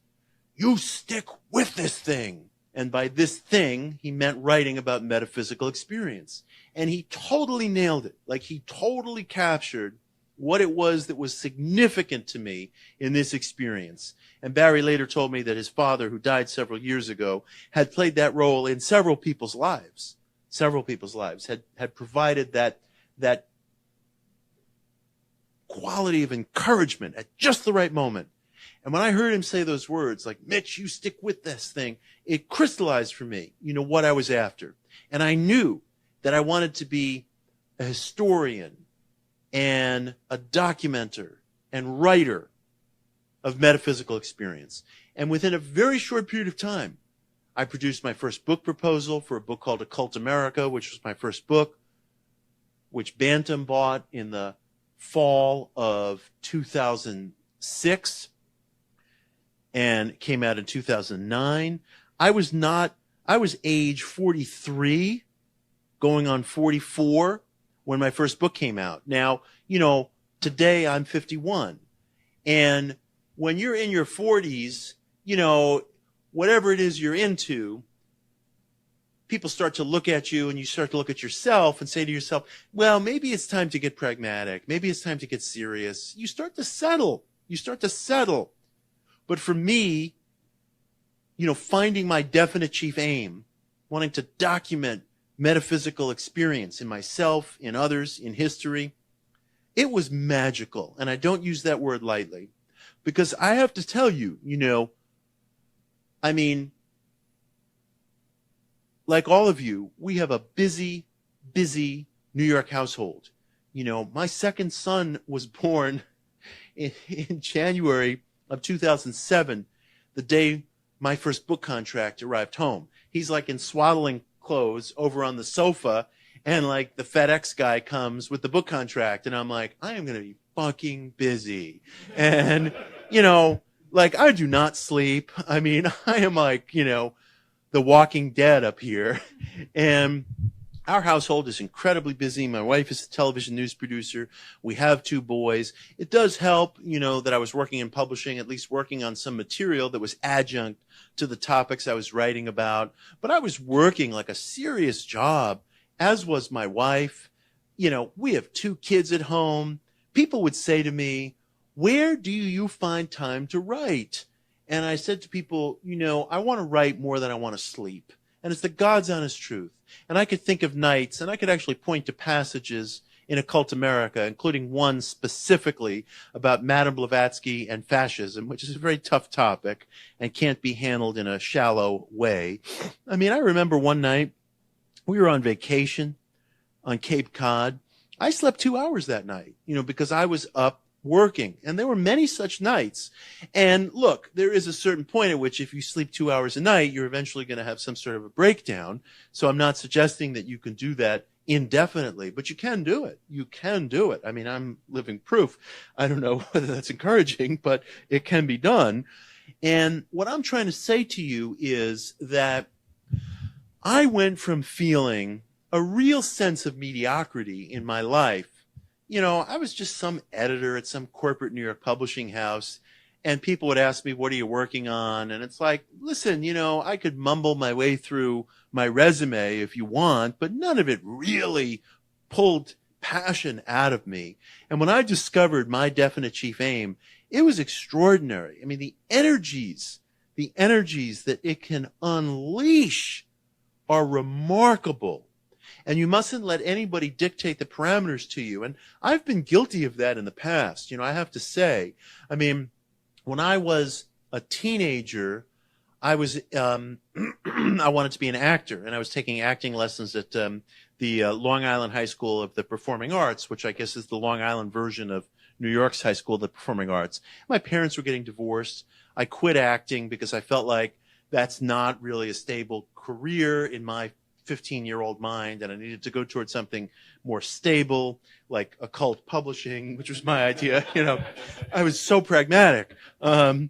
you stick with this thing." And by this thing, he meant writing about metaphysical experience. And he totally nailed it. He totally captured what it was that was significant to me in this experience. And Barry later told me that his father, who died several years ago, had played that role in several people's lives, had provided that quality of encouragement at just the right moment. And when I heard him say those words, like, "Mitch, you stick with this thing," it crystallized for me, what I was after. And I knew that I wanted to be a historian and a documenter and writer of metaphysical experience. And within a very short period of time, I produced my first book proposal for a book called Occult America, which was my first book, which Bantam bought in the fall of 2006 and came out in 2009. I was age 43, going on 44, when my first book came out. Now, today I'm 51. And when you're in your 40s, whatever it is you're into, people start to look at you and you start to look at yourself and say to yourself, well, maybe it's time to get pragmatic. Maybe it's time to get serious. You start to settle. You start to settle. But for me, finding my definite chief aim, wanting to document metaphysical experience in myself, in others, in history, it was magical. And I don't use that word lightly because I have to tell you, like all of you, we have a busy New York household. My second son was born in January of 2007, the day my first book contract arrived home. He's like in swaddling clothes over on the sofa, and like the FedEx guy comes with the book contract, and I'm like, I am going to be fucking busy. And, like I do not sleep. I am like, the Walking Dead up here. And our household is incredibly busy. My wife is a television news producer. We have 2 boys. It does help, that I was working in publishing, at least working on some material that was adjunct to the topics I was writing about. But I was working like a serious job, as was my wife. We have 2 kids at home. People would say to me, where do you find time to write? And I said to people, I want to write more than I want to sleep. And it's the God's honest truth. And I could think of nights, and I could actually point to passages in Occult America, including one specifically about Madame Blavatsky and fascism, which is a very tough topic and can't be handled in a shallow way. I remember one night we were on vacation on Cape Cod. I slept 2 hours that night, because I was up working. And there were many such nights. And look, there is a certain point at which if you sleep 2 hours a night, you're eventually going to have some sort of a breakdown. So I'm not suggesting that you can do that indefinitely, but you can do it. You can do it. I'm living proof. I don't know whether that's encouraging, but it can be done. And what I'm trying to say to you is that I went from feeling a real sense of mediocrity in my life. I was just some editor at some corporate New York publishing house, and people would ask me, what are you working on? And it's like, listen, I could mumble my way through my resume if you want, but none of it really pulled passion out of me. And when I discovered my definite chief aim, it was extraordinary. The energies that it can unleash are remarkable. And you mustn't let anybody dictate the parameters to you. And I've been guilty of that in the past. I have to say, when I was a teenager, I wanted to be an actor, and I was taking acting lessons at the Long Island High School of the Performing Arts, which I guess is the Long Island version of New York's High School of the Performing Arts. My parents were getting divorced. I quit acting because I felt like that's not really a stable career in my 15-year-old mind, and I needed to go towards something more stable, like occult publishing, which was my idea. I was so pragmatic. I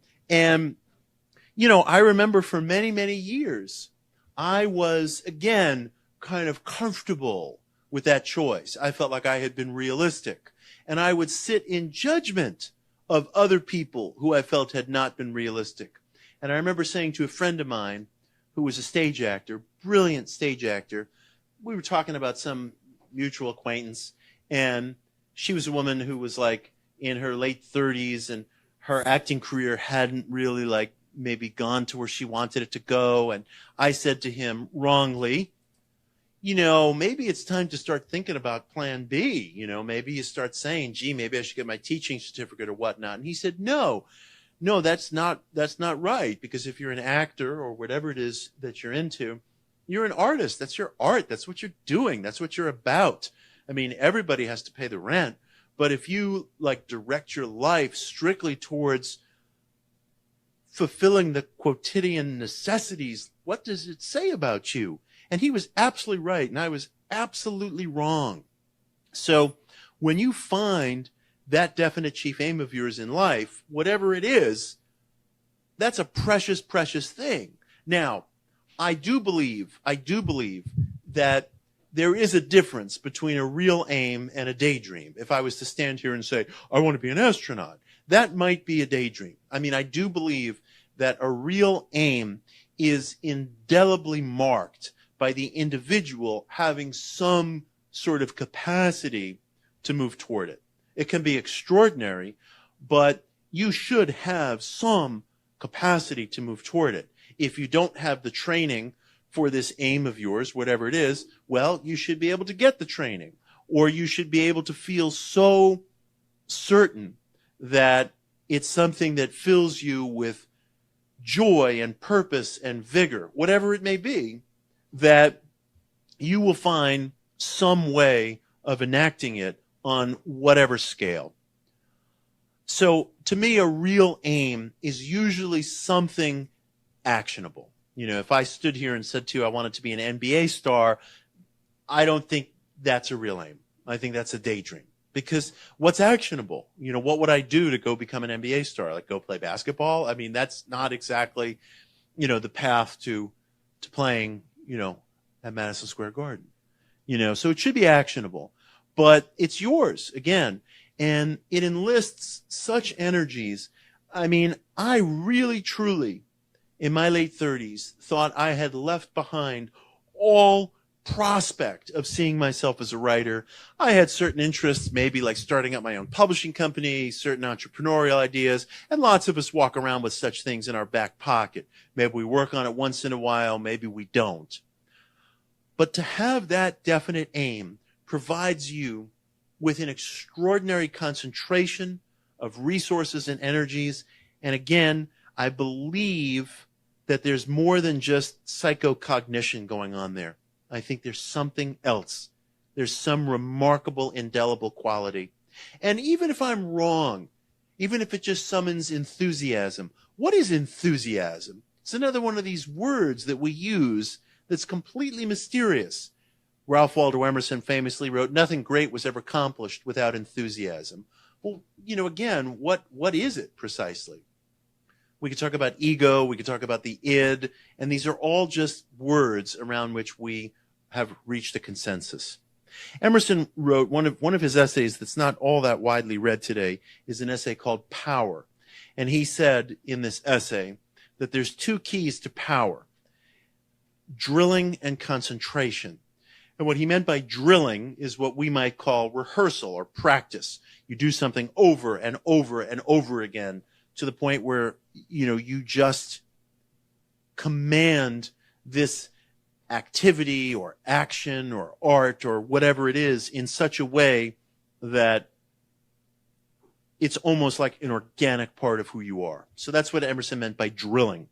remember for many, many years, I was, again, kind of comfortable with that choice. I felt like I had been realistic, and I would sit in judgment of other people who I felt had not been realistic. And I remember saying to a friend of mine who was a stage actor, brilliant stage actor, we were talking about some mutual acquaintance, and she was a woman who was like in her late 30s, and her acting career hadn't really like maybe gone to where she wanted it to go. And I said to him wrongly, maybe it's time to start thinking about plan B. Maybe you start saying, gee, maybe I should get my teaching certificate or whatnot. And he said, no, that's not right. Because if you're an actor or whatever it is that you're into, you're an artist. That's your art. That's what you're doing. That's what you're about. Everybody has to pay the rent. But if you like direct your life strictly towards fulfilling the quotidian necessities, what does it say about you? And he was absolutely right, and I was absolutely wrong. So when you find that definite chief aim of yours in life, whatever it is, that's a precious, precious thing. Now, I do believe that there is a difference between a real aim and a daydream. If I was to stand here and say, I want to be an astronaut, that might be a daydream. I do believe that a real aim is indelibly marked by the individual having some sort of capacity to move toward it. It can be extraordinary, but you should have some capacity to move toward it. If you don't have the training for this aim of yours, whatever it is, well, you should be able to get the training, or you should be able to feel so certain that it's something that fills you with joy and purpose and vigor, whatever it may be, that you will find some way of enacting it on whatever scale. So to me, a real aim is usually something actionable. You know, if I stood here and said to you, I wanted to be an NBA star, I don't think that's a real aim. I think that's a daydream. Because what's actionable? You know, what would I do to go become an NBA star? Like go play basketball? I mean, that's not exactly, you know, the path to playing, you know, at Madison Square Garden. You know, so it should be actionable. But it's yours, again. And it enlists such energies. I mean, I really, truly, in my late 30s, thought I had left behind all prospect of seeing myself as a writer. I had certain interests, maybe like starting up my own publishing company, certain entrepreneurial ideas, and lots of us walk around with such things in our back pocket. Maybe we work on it once in a while, maybe we don't. But to have that definite aim provides you with an extraordinary concentration of resources and energies. And again, I believe that there's more than just psychocognition going on there. I think there's something else. There's some remarkable, indelible quality. And even if I'm wrong, even if it just summons enthusiasm, what is enthusiasm? It's another one of these words that we use that's completely mysterious. Ralph Waldo Emerson famously wrote, "Nothing great was ever accomplished without enthusiasm." Well, you know, again, what is it precisely? We could talk about ego, we could talk about the id, and these are all just words around which we have reached a consensus. Emerson wrote one of his essays that's not all that widely read today is an essay called Power. And he said in this essay that there's two keys to power: drilling and concentration. And what he meant by drilling is what we might call rehearsal or practice. You do something over and over and over again to the point where, you know, you just command this activity or action or art or whatever it is in such a way that it's almost like an organic part of who you are. So that's what Emerson meant by drilling.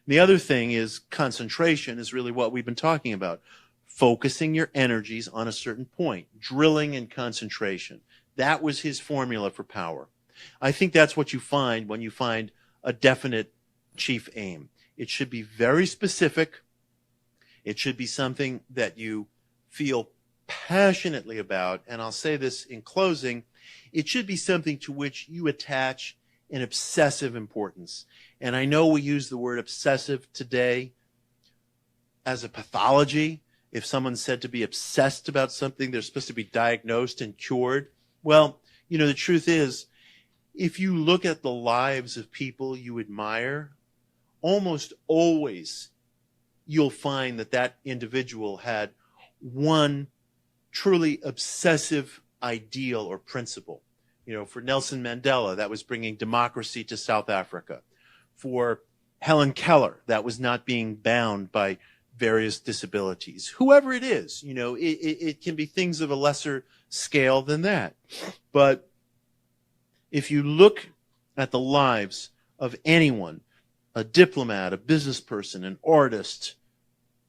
The other thing is concentration is really what we've been talking about. Focusing your energies on a certain point. Drilling and concentration. That was his formula for power. I think that's what you find when you find a definite chief aim. It should be very specific. It should be something that you feel passionately about. And I'll say this in closing. It should be something to which you attach an obsessive importance. And I know we use the word obsessive today as a pathology. If someone's said to be obsessed about something, they're supposed to be diagnosed and cured. Well, you know, the truth is, if you look at the lives of people you admire, almost always you'll find that that individual had one truly obsessive ideal or principle. You know, for Nelson Mandela, that was bringing democracy to South Africa. For Helen Keller, that was not being bound by various disabilities. Whoever it is, you know, it can be things of a lesser scale than that. But if you look at the lives of anyone, a diplomat, a business person, an artist,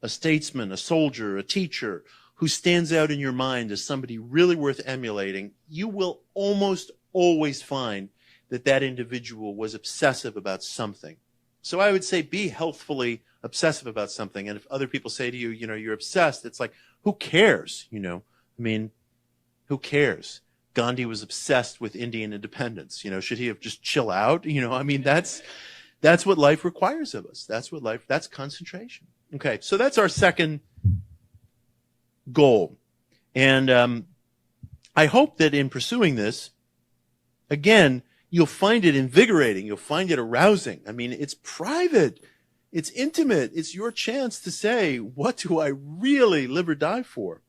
a statesman, a soldier, a teacher, who stands out in your mind as somebody really worth emulating, you will almost always find that that individual was obsessive about something. So I would say be healthfully obsessive about something. And if other people say to you, you know, you're obsessed, it's like, who cares? You know, I mean, who cares? Gandhi was obsessed with Indian independence. You know, should he have just chill out? You know, I mean, that's what life requires of us. That's concentration. Okay. So that's our second goal. And, I hope that in pursuing this, again, you'll find it invigorating. You'll find it arousing. I mean, it's private. It's intimate. It's your chance to say, what do I really live or die for?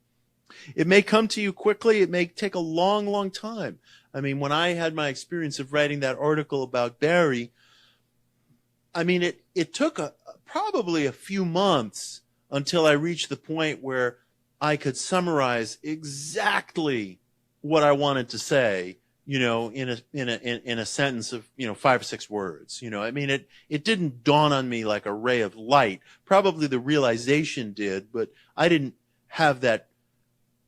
It may come to you quickly. It may take a long, long time. I mean, when I had my experience of writing that article about Barry, I mean, it took probably a few months until I reached the point where I could summarize exactly what I wanted to say, you know, in a sentence of, you know, 5 or 6 words. You know, I mean, it didn't dawn on me like a ray of light. Probably the realization did, but I didn't have that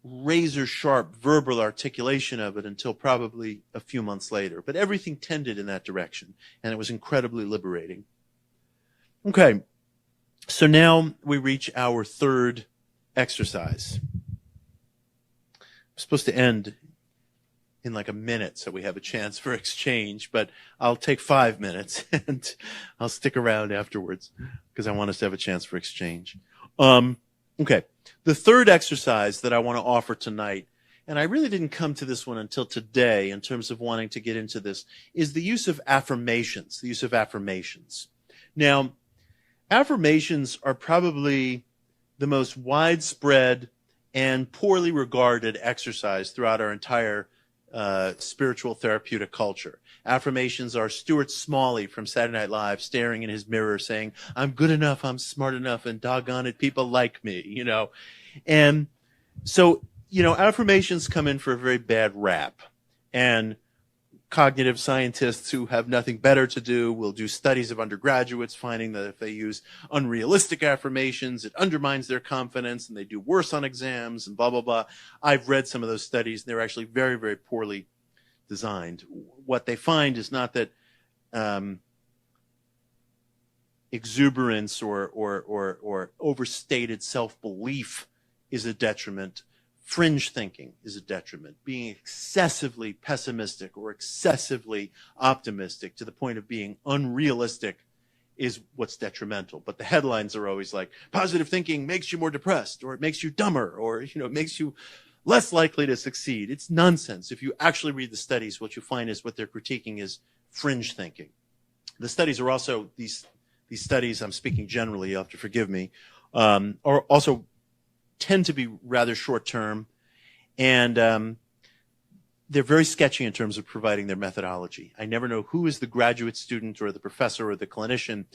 razor sharp verbal articulation of it until probably a few months later. But everything tended in that direction, and it was incredibly liberating. Okay, so now we reach our third exercise. I'm supposed to end in like a minute so we have a chance for exchange, but I'll take 5 minutes and I'll stick around afterwards because I want us to have a chance for exchange. Okay, the third exercise that I want to offer tonight, and I really didn't come to this one until today in terms of wanting to get into this, is the use of affirmations, the use of affirmations. Now, affirmations are probably the most widespread and poorly regarded exercise throughout our entire spiritual therapeutic culture. Affirmations are Stuart Smalley from Saturday Night Live staring in his mirror saying, I'm good enough, I'm smart enough, and doggone it, people like me, you know. And so, you know, affirmations come in for a very bad rap. And cognitive scientists who have nothing better to do will do studies of undergraduates finding that if they use unrealistic affirmations, it undermines their confidence and they do worse on exams and blah, blah, blah. I've read some of those studies. They're actually very, very poorly designed. What they find is not that exuberance or overstated self-belief is a detriment. Fringe thinking is a detriment. Being excessively pessimistic or excessively optimistic to the point of being unrealistic is what's detrimental. But the headlines are always like, positive thinking makes you more depressed, or it makes you dumber, or, you know, it makes you less likely to succeed. It's nonsense. If you actually read the studies, what you find is what they're critiquing is fringe thinking. The studies are also, these studies, I'm speaking generally, you'll have to forgive me, are also tend to be rather short-term, and they're very sketchy in terms of providing their methodology. I never know who is the graduate student or the professor or the clinician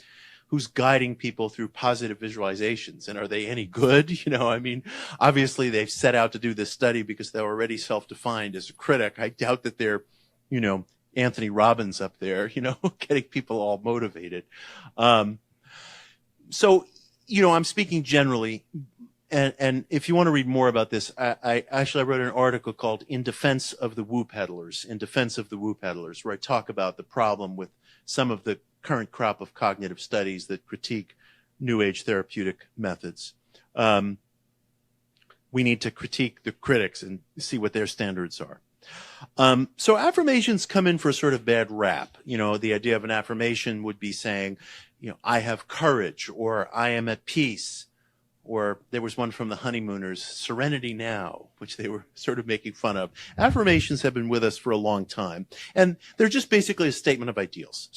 who's guiding people through positive visualizations, and are they any good? You know, I mean, obviously they've set out to do this study because they're already self-defined as a critic. I doubt that they're, you know, Anthony Robbins up there, you know, getting people all motivated. So, you know, I'm speaking generally. And if you want to read more about this, I wrote an article called In Defense of the Woo Peddlers, where I talk about the problem with some of the current crop of cognitive studies that critique New Age therapeutic methods. We need to critique the critics and see what their standards are. So affirmations come in for a sort of bad rap. You know, the idea of an affirmation would be saying, you know, I have courage, or I am at peace. Or there was one from the Honeymooners, Serenity Now, which they were sort of making fun of. Affirmations have been with us for a long time. And they're just basically a statement of ideals.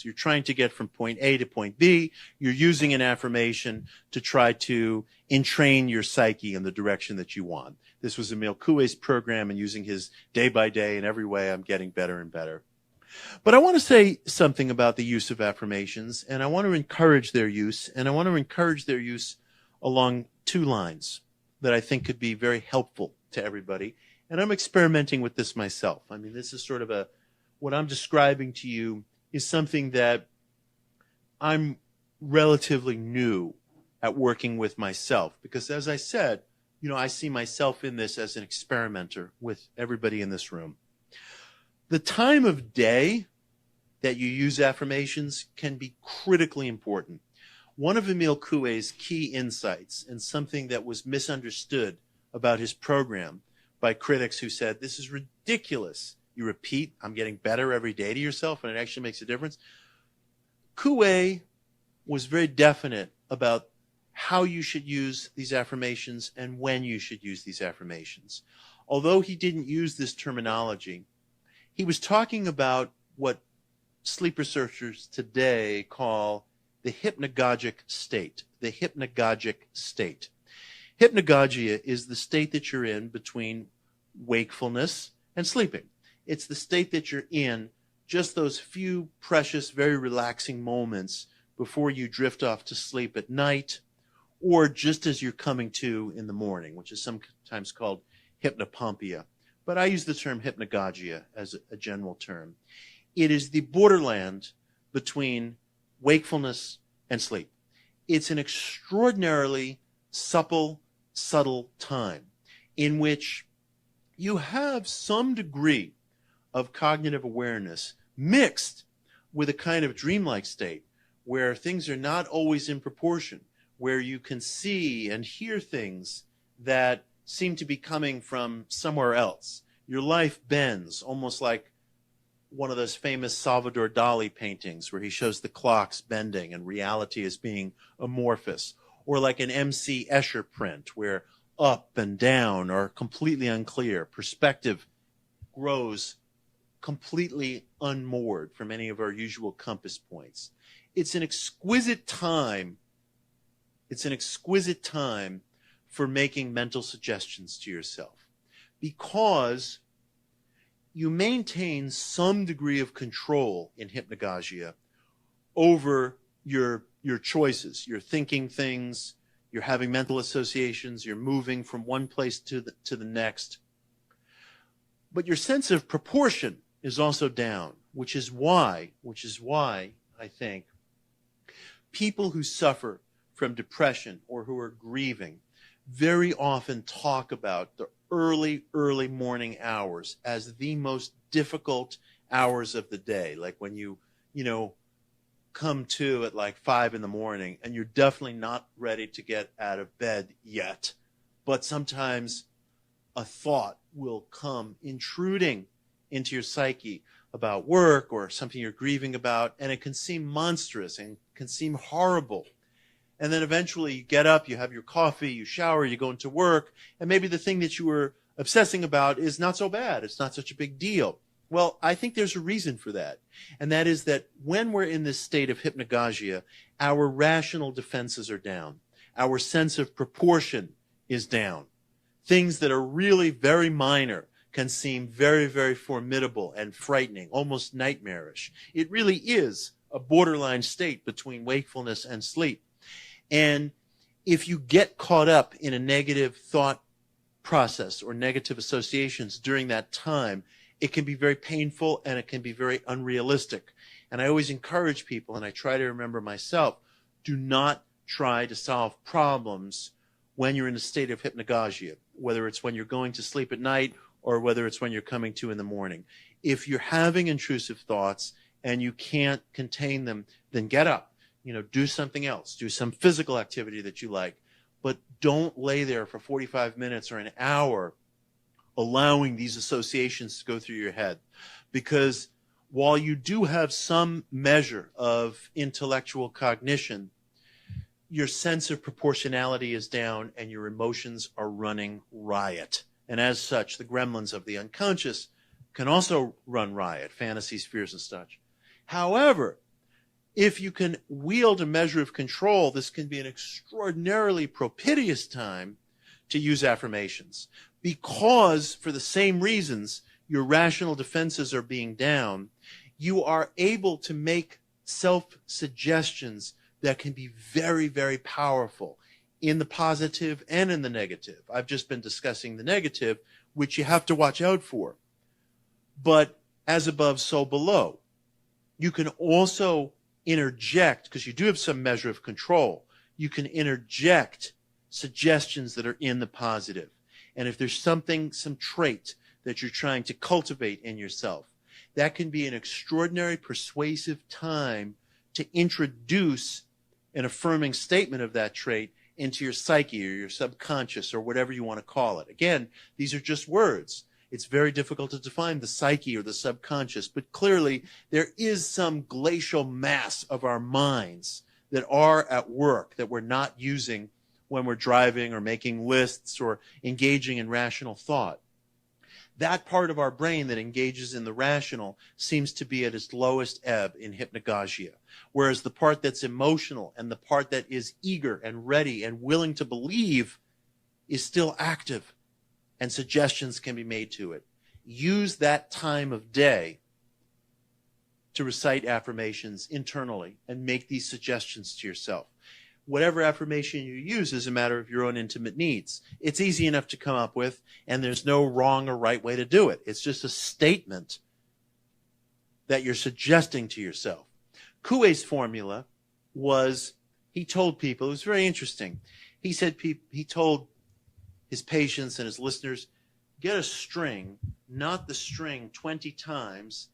You're trying to get from point A to point B. You're using an affirmation to try to entrain your psyche in the direction that you want. This was Emil Coué's program, and using his day by day in every way, I'm getting better and better. But I want to say something about the use of affirmations, and I want to encourage their use, along 2 lines that I think could be very helpful to everybody. And I'm experimenting with this myself. I mean, this is sort of what I'm describing to you is something that I'm relatively new at working with myself. Because as I said, you know, I see myself in this as an experimenter with everybody in this room. The time of day that you use affirmations can be critically important. One of Emil Coué's key insights, and something that was misunderstood about his program by critics who said, this is ridiculous. You repeat, I'm getting better every day to yourself, and it actually makes a difference. Coué was very definite about how you should use these affirmations and when you should use these affirmations. Although he didn't use this terminology, he was talking about what sleep researchers today call the hypnagogic state. The hypnagogic state. Hypnagogia is the state that you're in between wakefulness and sleeping. It's the state that you're in just those few precious, very relaxing moments before you drift off to sleep at night, or just as you're coming to in the morning, which is sometimes called hypnopompia. But I use the term hypnagogia as a general term. It is the borderland between wakefulness and sleep. It's an extraordinarily supple, subtle time in which you have some degree of cognitive awareness mixed with a kind of dreamlike state where things are not always in proportion, where you can see and hear things that seem to be coming from somewhere else. Your life bends, almost like one of those famous Salvador Dali paintings where he shows the clocks bending and reality as being amorphous, or like an M.C. Escher print where up and down are completely unclear. Perspective grows completely unmoored from any of our usual compass points. It's an exquisite time. It's an exquisite time for making mental suggestions to yourself, because you maintain some degree of control in hypnagogia over your choices. You're thinking things, you're having mental associations, you're moving from one place to the next. But your sense of proportion is also down, which is why I think people who suffer from depression or who are grieving very often talk about the early morning hours as the most difficult hours of the day. Like when you come to at like 5 a.m. and you're definitely not ready to get out of bed yet. But sometimes a thought will come intruding into your psyche about work or something you're grieving about, and it can seem monstrous and can seem horrible. And then eventually you get up, you have your coffee, you shower, you go into work, and maybe the thing that you were obsessing about is not so bad. It's not such a big deal. Well, I think there's a reason for that. And that is that when we're in this state of hypnagogia, our rational defenses are down. Our sense of proportion is down. Things that are really very minor can seem very, very formidable and frightening, almost nightmarish. It really is a borderline state between wakefulness and sleep. And if you get caught up in a negative thought process or negative associations during that time, it can be very painful and it can be very unrealistic. And I always encourage people, and I try to remember myself, do not try to solve problems when you're in a state of hypnagogia, whether it's when you're going to sleep at night or whether it's when you're coming to in the morning. If you're having intrusive thoughts and you can't contain them, then get up. Do something else. Do some physical activity that you like. But don't lay there for 45 minutes or an hour allowing these associations to go through your head. Because while you do have some measure of intellectual cognition, your sense of proportionality is down and your emotions are running riot. And as such, the gremlins of the unconscious can also run riot, fantasies, fears, and such. However, if you can wield a measure of control, this can be an extraordinarily propitious time to use affirmations. Because for the same reasons your rational defenses are being down, you are able to make self-suggestions that can be very, very powerful in the positive and in the negative. I've just been discussing the negative, which you have to watch out for. But as above, so below. You can also interject, because you do have some measure of control, you can interject suggestions that are in the positive. And if there's something, some trait that you're trying to cultivate in yourself, that can be an extraordinary persuasive time to introduce an affirming statement of that trait into your psyche or your subconscious or whatever you want to call it. Again, these are just words. It's very difficult to define the psyche or the subconscious, but clearly there is some glacial mass of our minds that are at work that we're not using when we're driving or making lists or engaging in rational thought. That part of our brain that engages in the rational seems to be at its lowest ebb in hypnagogia, whereas the part that's emotional and the part that is eager and ready and willing to believe is still active, and suggestions can be made to it. Use that time of day to recite affirmations internally and make these suggestions to yourself. Whatever affirmation you use is a matter of your own intimate needs. It's easy enough to come up with, and there's no wrong or right way to do it. It's just a statement that you're suggesting to yourself. Coué's formula was, he told people, it was very interesting. He said he told his patients and his listeners, get a string, knot the string 20 times,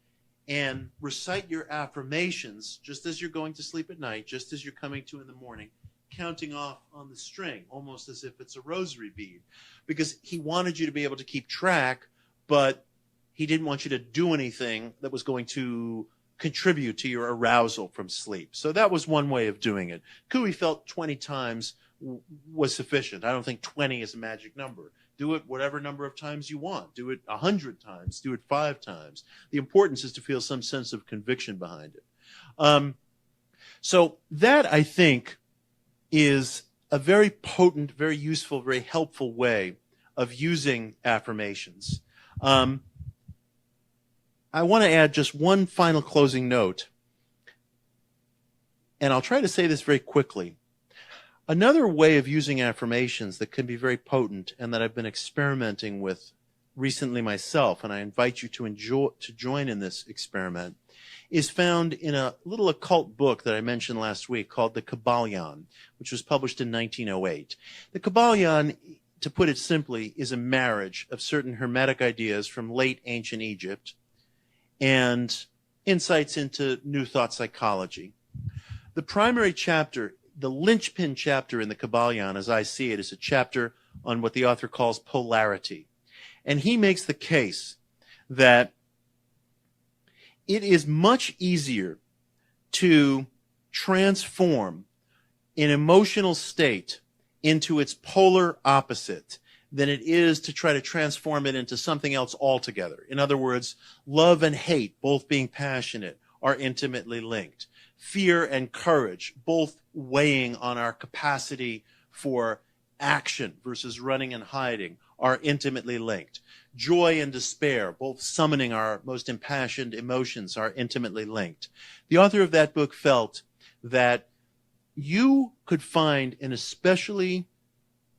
and recite your affirmations just as you're going to sleep at night, just as you're coming to in the morning, counting off on the string, almost as if it's a rosary bead. Because he wanted you to be able to keep track, but he didn't want you to do anything that was going to contribute to your arousal from sleep. So that was one way of doing it. Coué felt 20 times was sufficient. I don't think 20 is a magic number. Do it whatever number of times you want. Do it 100 times. Do it 5 times. The importance is to feel some sense of conviction behind it. So that, I think, is a very potent, very useful, very helpful way of using affirmations. I want to add just one final closing note, and I'll try to say this very quickly. Another way of using affirmations that can be very potent and that I've been experimenting with recently myself, and I invite you to join in this experiment, is found in a little occult book that I mentioned last week called The Kybalion, which was published in 1908. The Kybalion, to put it simply, is a marriage of certain Hermetic ideas from late ancient Egypt and insights into New Thought psychology. The primary chapter, the linchpin chapter in the Kybalion, as I see it, is a chapter on what the author calls polarity. And he makes the case that it is much easier to transform an emotional state into its polar opposite than it is to try to transform it into something else altogether. In other words, love and hate, both being passionate, are intimately linked. Fear and courage, both weighing on our capacity for action versus running and hiding, are intimately linked. Joy and despair, both summoning our most impassioned emotions, are intimately linked. The author of that book felt that you could find an especially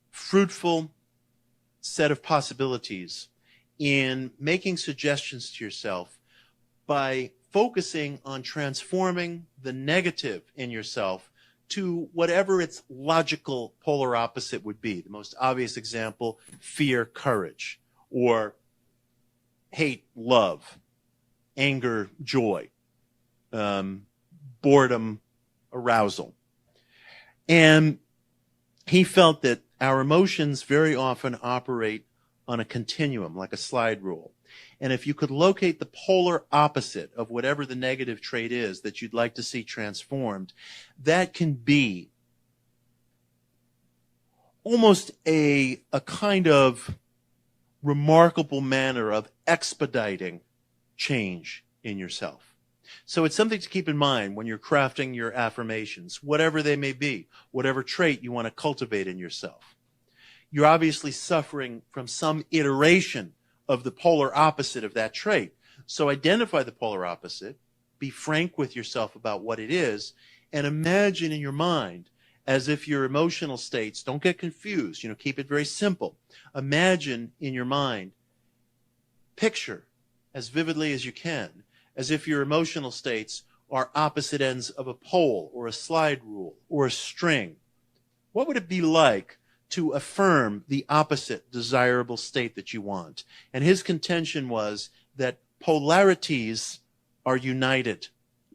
fruitful set of possibilities in making suggestions to yourself by focusing on transforming the negative in yourself to whatever its logical polar opposite would be. The most obvious example, fear, courage, or hate, love, anger, joy, boredom, arousal. And he felt that our emotions very often operate on a continuum, like a slide rule. And if you could locate the polar opposite of whatever the negative trait is that you'd like to see transformed, that can be almost a kind of remarkable manner of expediting change in yourself. So it's something to keep in mind when you're crafting your affirmations, whatever they may be, whatever trait you want to cultivate in yourself. You're obviously suffering from some iteration of the polar opposite of that trait. So identify the polar opposite, be frank with yourself about what it is, and imagine in your mind as if your emotional states, don't get confused, keep it very simple. Imagine in your mind, picture as vividly as you can, as if your emotional states are opposite ends of a pole or a slide rule or a string. What would it be like to affirm the opposite desirable state that you want? And his contention was that polarities are united.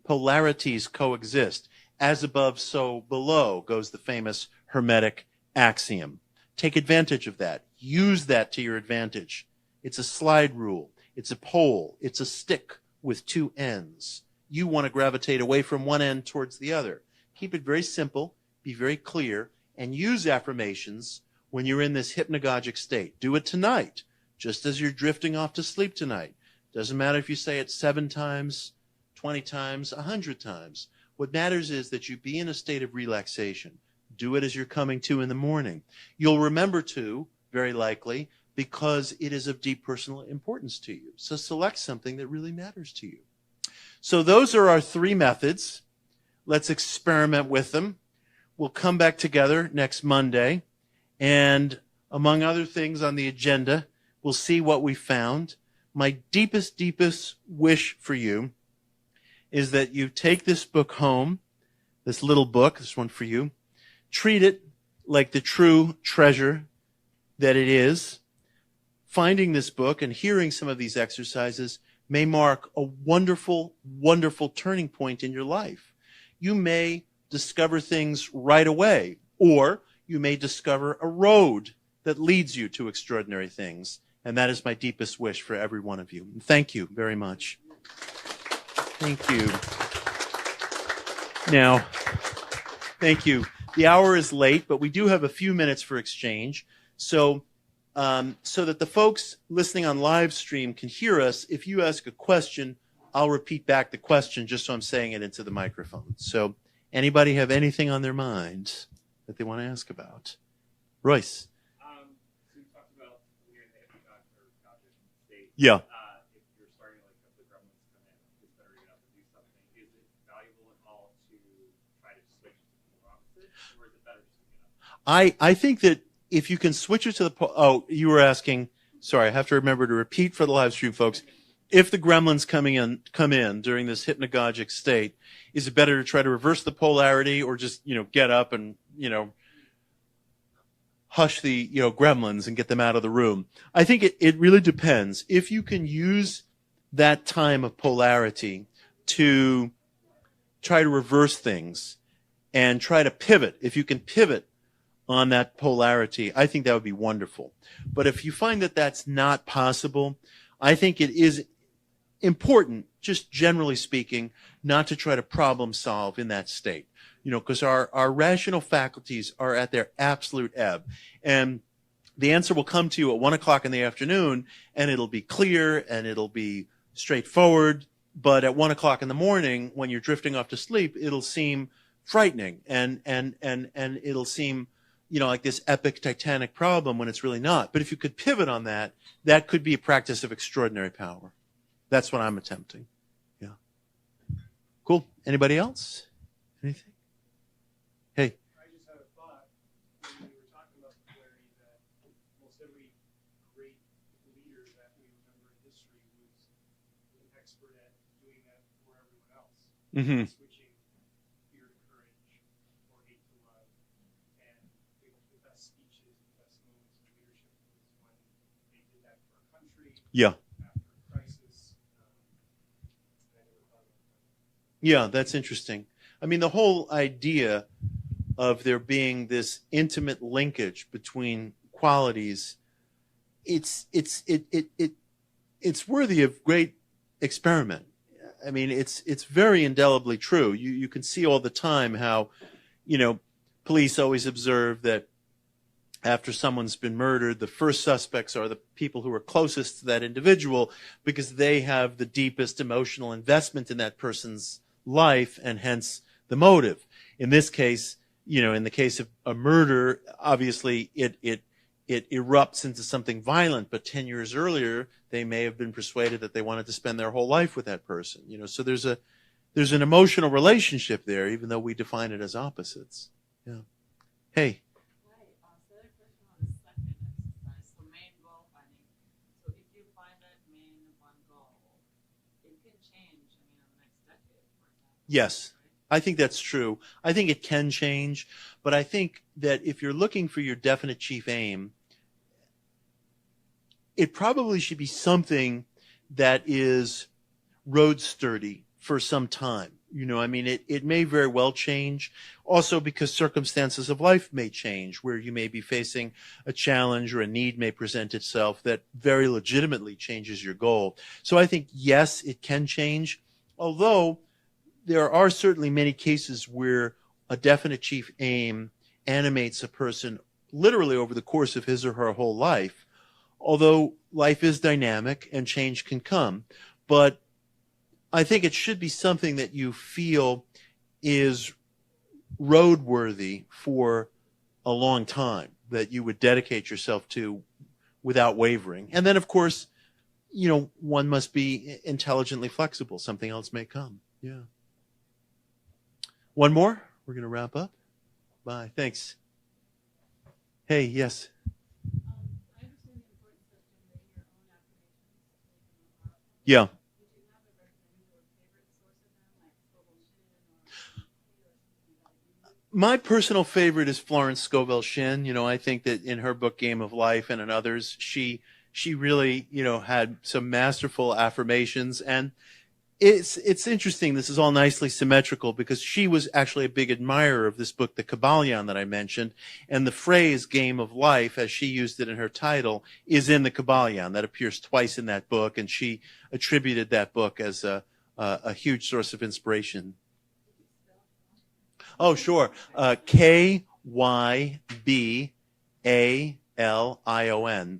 Polarities coexist. As above, so below, goes the famous Hermetic axiom. Take advantage of that. Use that to your advantage. It's a slide rule. It's a pole. It's a stick with two ends. You want to gravitate away from one end towards the other. Keep it very simple. Be very clear. And use affirmations when you're in this hypnagogic state. Do it tonight. just as you're drifting off to sleep tonight. Doesn't matter if you say it 7 times, 20 times, 100 times. What matters is that you be in a state of relaxation. Do it as you're coming to in the morning. You'll remember to, very likely, because it is of deep personal importance to you. So select something that really matters to you. So those are our 3 methods. Let's experiment with them. We'll come back together next Monday. And among other things on the agenda, we'll see what we found. My deepest, deepest wish for you is that you take this book home, this little book, this one for you, treat it like the true treasure that it is. Finding this book and hearing some of these exercises may mark a wonderful, wonderful turning point in your life. You may discover things right away, or you may discover a road that leads you to extraordinary things. And that is my deepest wish for every one of you. And thank you very much. Thank you. Now, thank you. The hour is late, but we do have a few minutes for exchange. So that the folks listening on live stream can hear us, if you ask a question, I'll repeat back the question just so I'm saying it into the microphone. So anybody have anything on their mind that they want to ask about? Royce. So you talked about when you're in the hypnagogic state. Yeah. If you're starting like if the gremlins come in, it's better to get up and do something. Is it valuable at all to try to switch to the opposite, or is it better just to get up? I think that if you can switch it to the you were asking. Sorry, I have to remember to repeat for the live stream folks. If the gremlins come in during this hypnagogic state, is it better to try to reverse the polarity or just get up and hush the gremlins and get them out of the room? I think it really depends. If you can use that time of polarity to try to reverse things and try to pivot, if you can pivot on that polarity, I think that would be wonderful. But if you find that that's not possible, I think it is important, just generally speaking, not to try to problem solve in that state. Because our rational faculties are at their absolute ebb. And the answer will come to you at 1 o'clock in the afternoon, and it'll be clear and it'll be straightforward. But at 1 o'clock in the morning, when you're drifting off to sleep, it'll seem frightening and it'll seem like this epic titanic problem when it's really not. But if you could pivot on that, that could be a practice of extraordinary power. That's what I'm attempting. Yeah. Cool. Anybody else? Anything? Hey. I just had a thought when you were talking about the polarity that almost every great leader that we remember in history was an expert at doing that for everyone else. Mm-hmm. Switching fear to courage or hate to love. And the best speeches, the best moments of leadership was when they did that for a country. Yeah. After a crisis. I never thought about that. Yeah, that's interesting. I mean, the whole idea of there being this intimate linkage between qualities, it's worthy of great experiment. I mean, it's very indelibly true. You can see all the time how, police always observe that after someone's been murdered, the first suspects are the people who are closest to that individual because they have the deepest emotional investment in that person's life and hence the motive. In this case, in the case of a murder, obviously it erupts into something violent, but 10 years earlier, they may have been persuaded that they wanted to spend their whole life with that person. So there's an emotional relationship there, even though we define it as opposites. Yeah. Hey. Right. So the question on the second exercise, so main goal finding. So if you find that main one goal, it can change, in the next decade, for example. Yes. Right? I think that's true. I think it can change, but I think that if you're looking for your definite chief aim, it probably should be something that is road sturdy for some time. It may very well change also because circumstances of life may change where you may be facing a challenge or a need may present itself that very legitimately changes your goal. So I think, yes, it can change, although there are certainly many cases where a definite chief aim animates a person literally over the course of his or her whole life. Although life is dynamic and change can come. But I think it should be something that you feel is roadworthy for a long time, that you would dedicate yourself to without wavering. And then, of course, one must be intelligently flexible. Something else may come. Yeah. One more. We're going to wrap up. Bye. Thanks. Hey, yes. I understand the importance of generating your own affirmations. Yeah. Would you have a recommended or favorite source of them, like Scoville Shin or something that you? My personal favorite is Florence Scovel Shinn. I think that in her book Game of Life and in others, she really, had some masterful affirmations. And it's interesting. This is all nicely symmetrical because she was actually a big admirer of this book, The Kybalion, that I mentioned. And the phrase Game of Life, as she used it in her title, is in the Kybalion. That appears twice in that book. And she attributed that book as a huge source of inspiration. Oh, sure. Kybalion,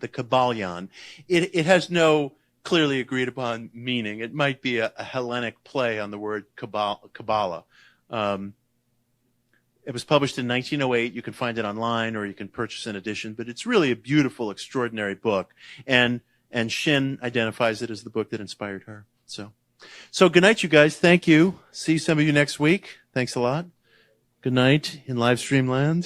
the Kybalion. It has no clearly agreed upon meaning. It might be a Hellenic play on the word Kabbalah. It was published in 1908. You can find it online or you can purchase an edition, but it's really a beautiful, extraordinary book. And Shinn identifies it as the book that inspired her. So good night, you guys. Thank you. See some of you next week. Thanks a lot. Good night in live stream land.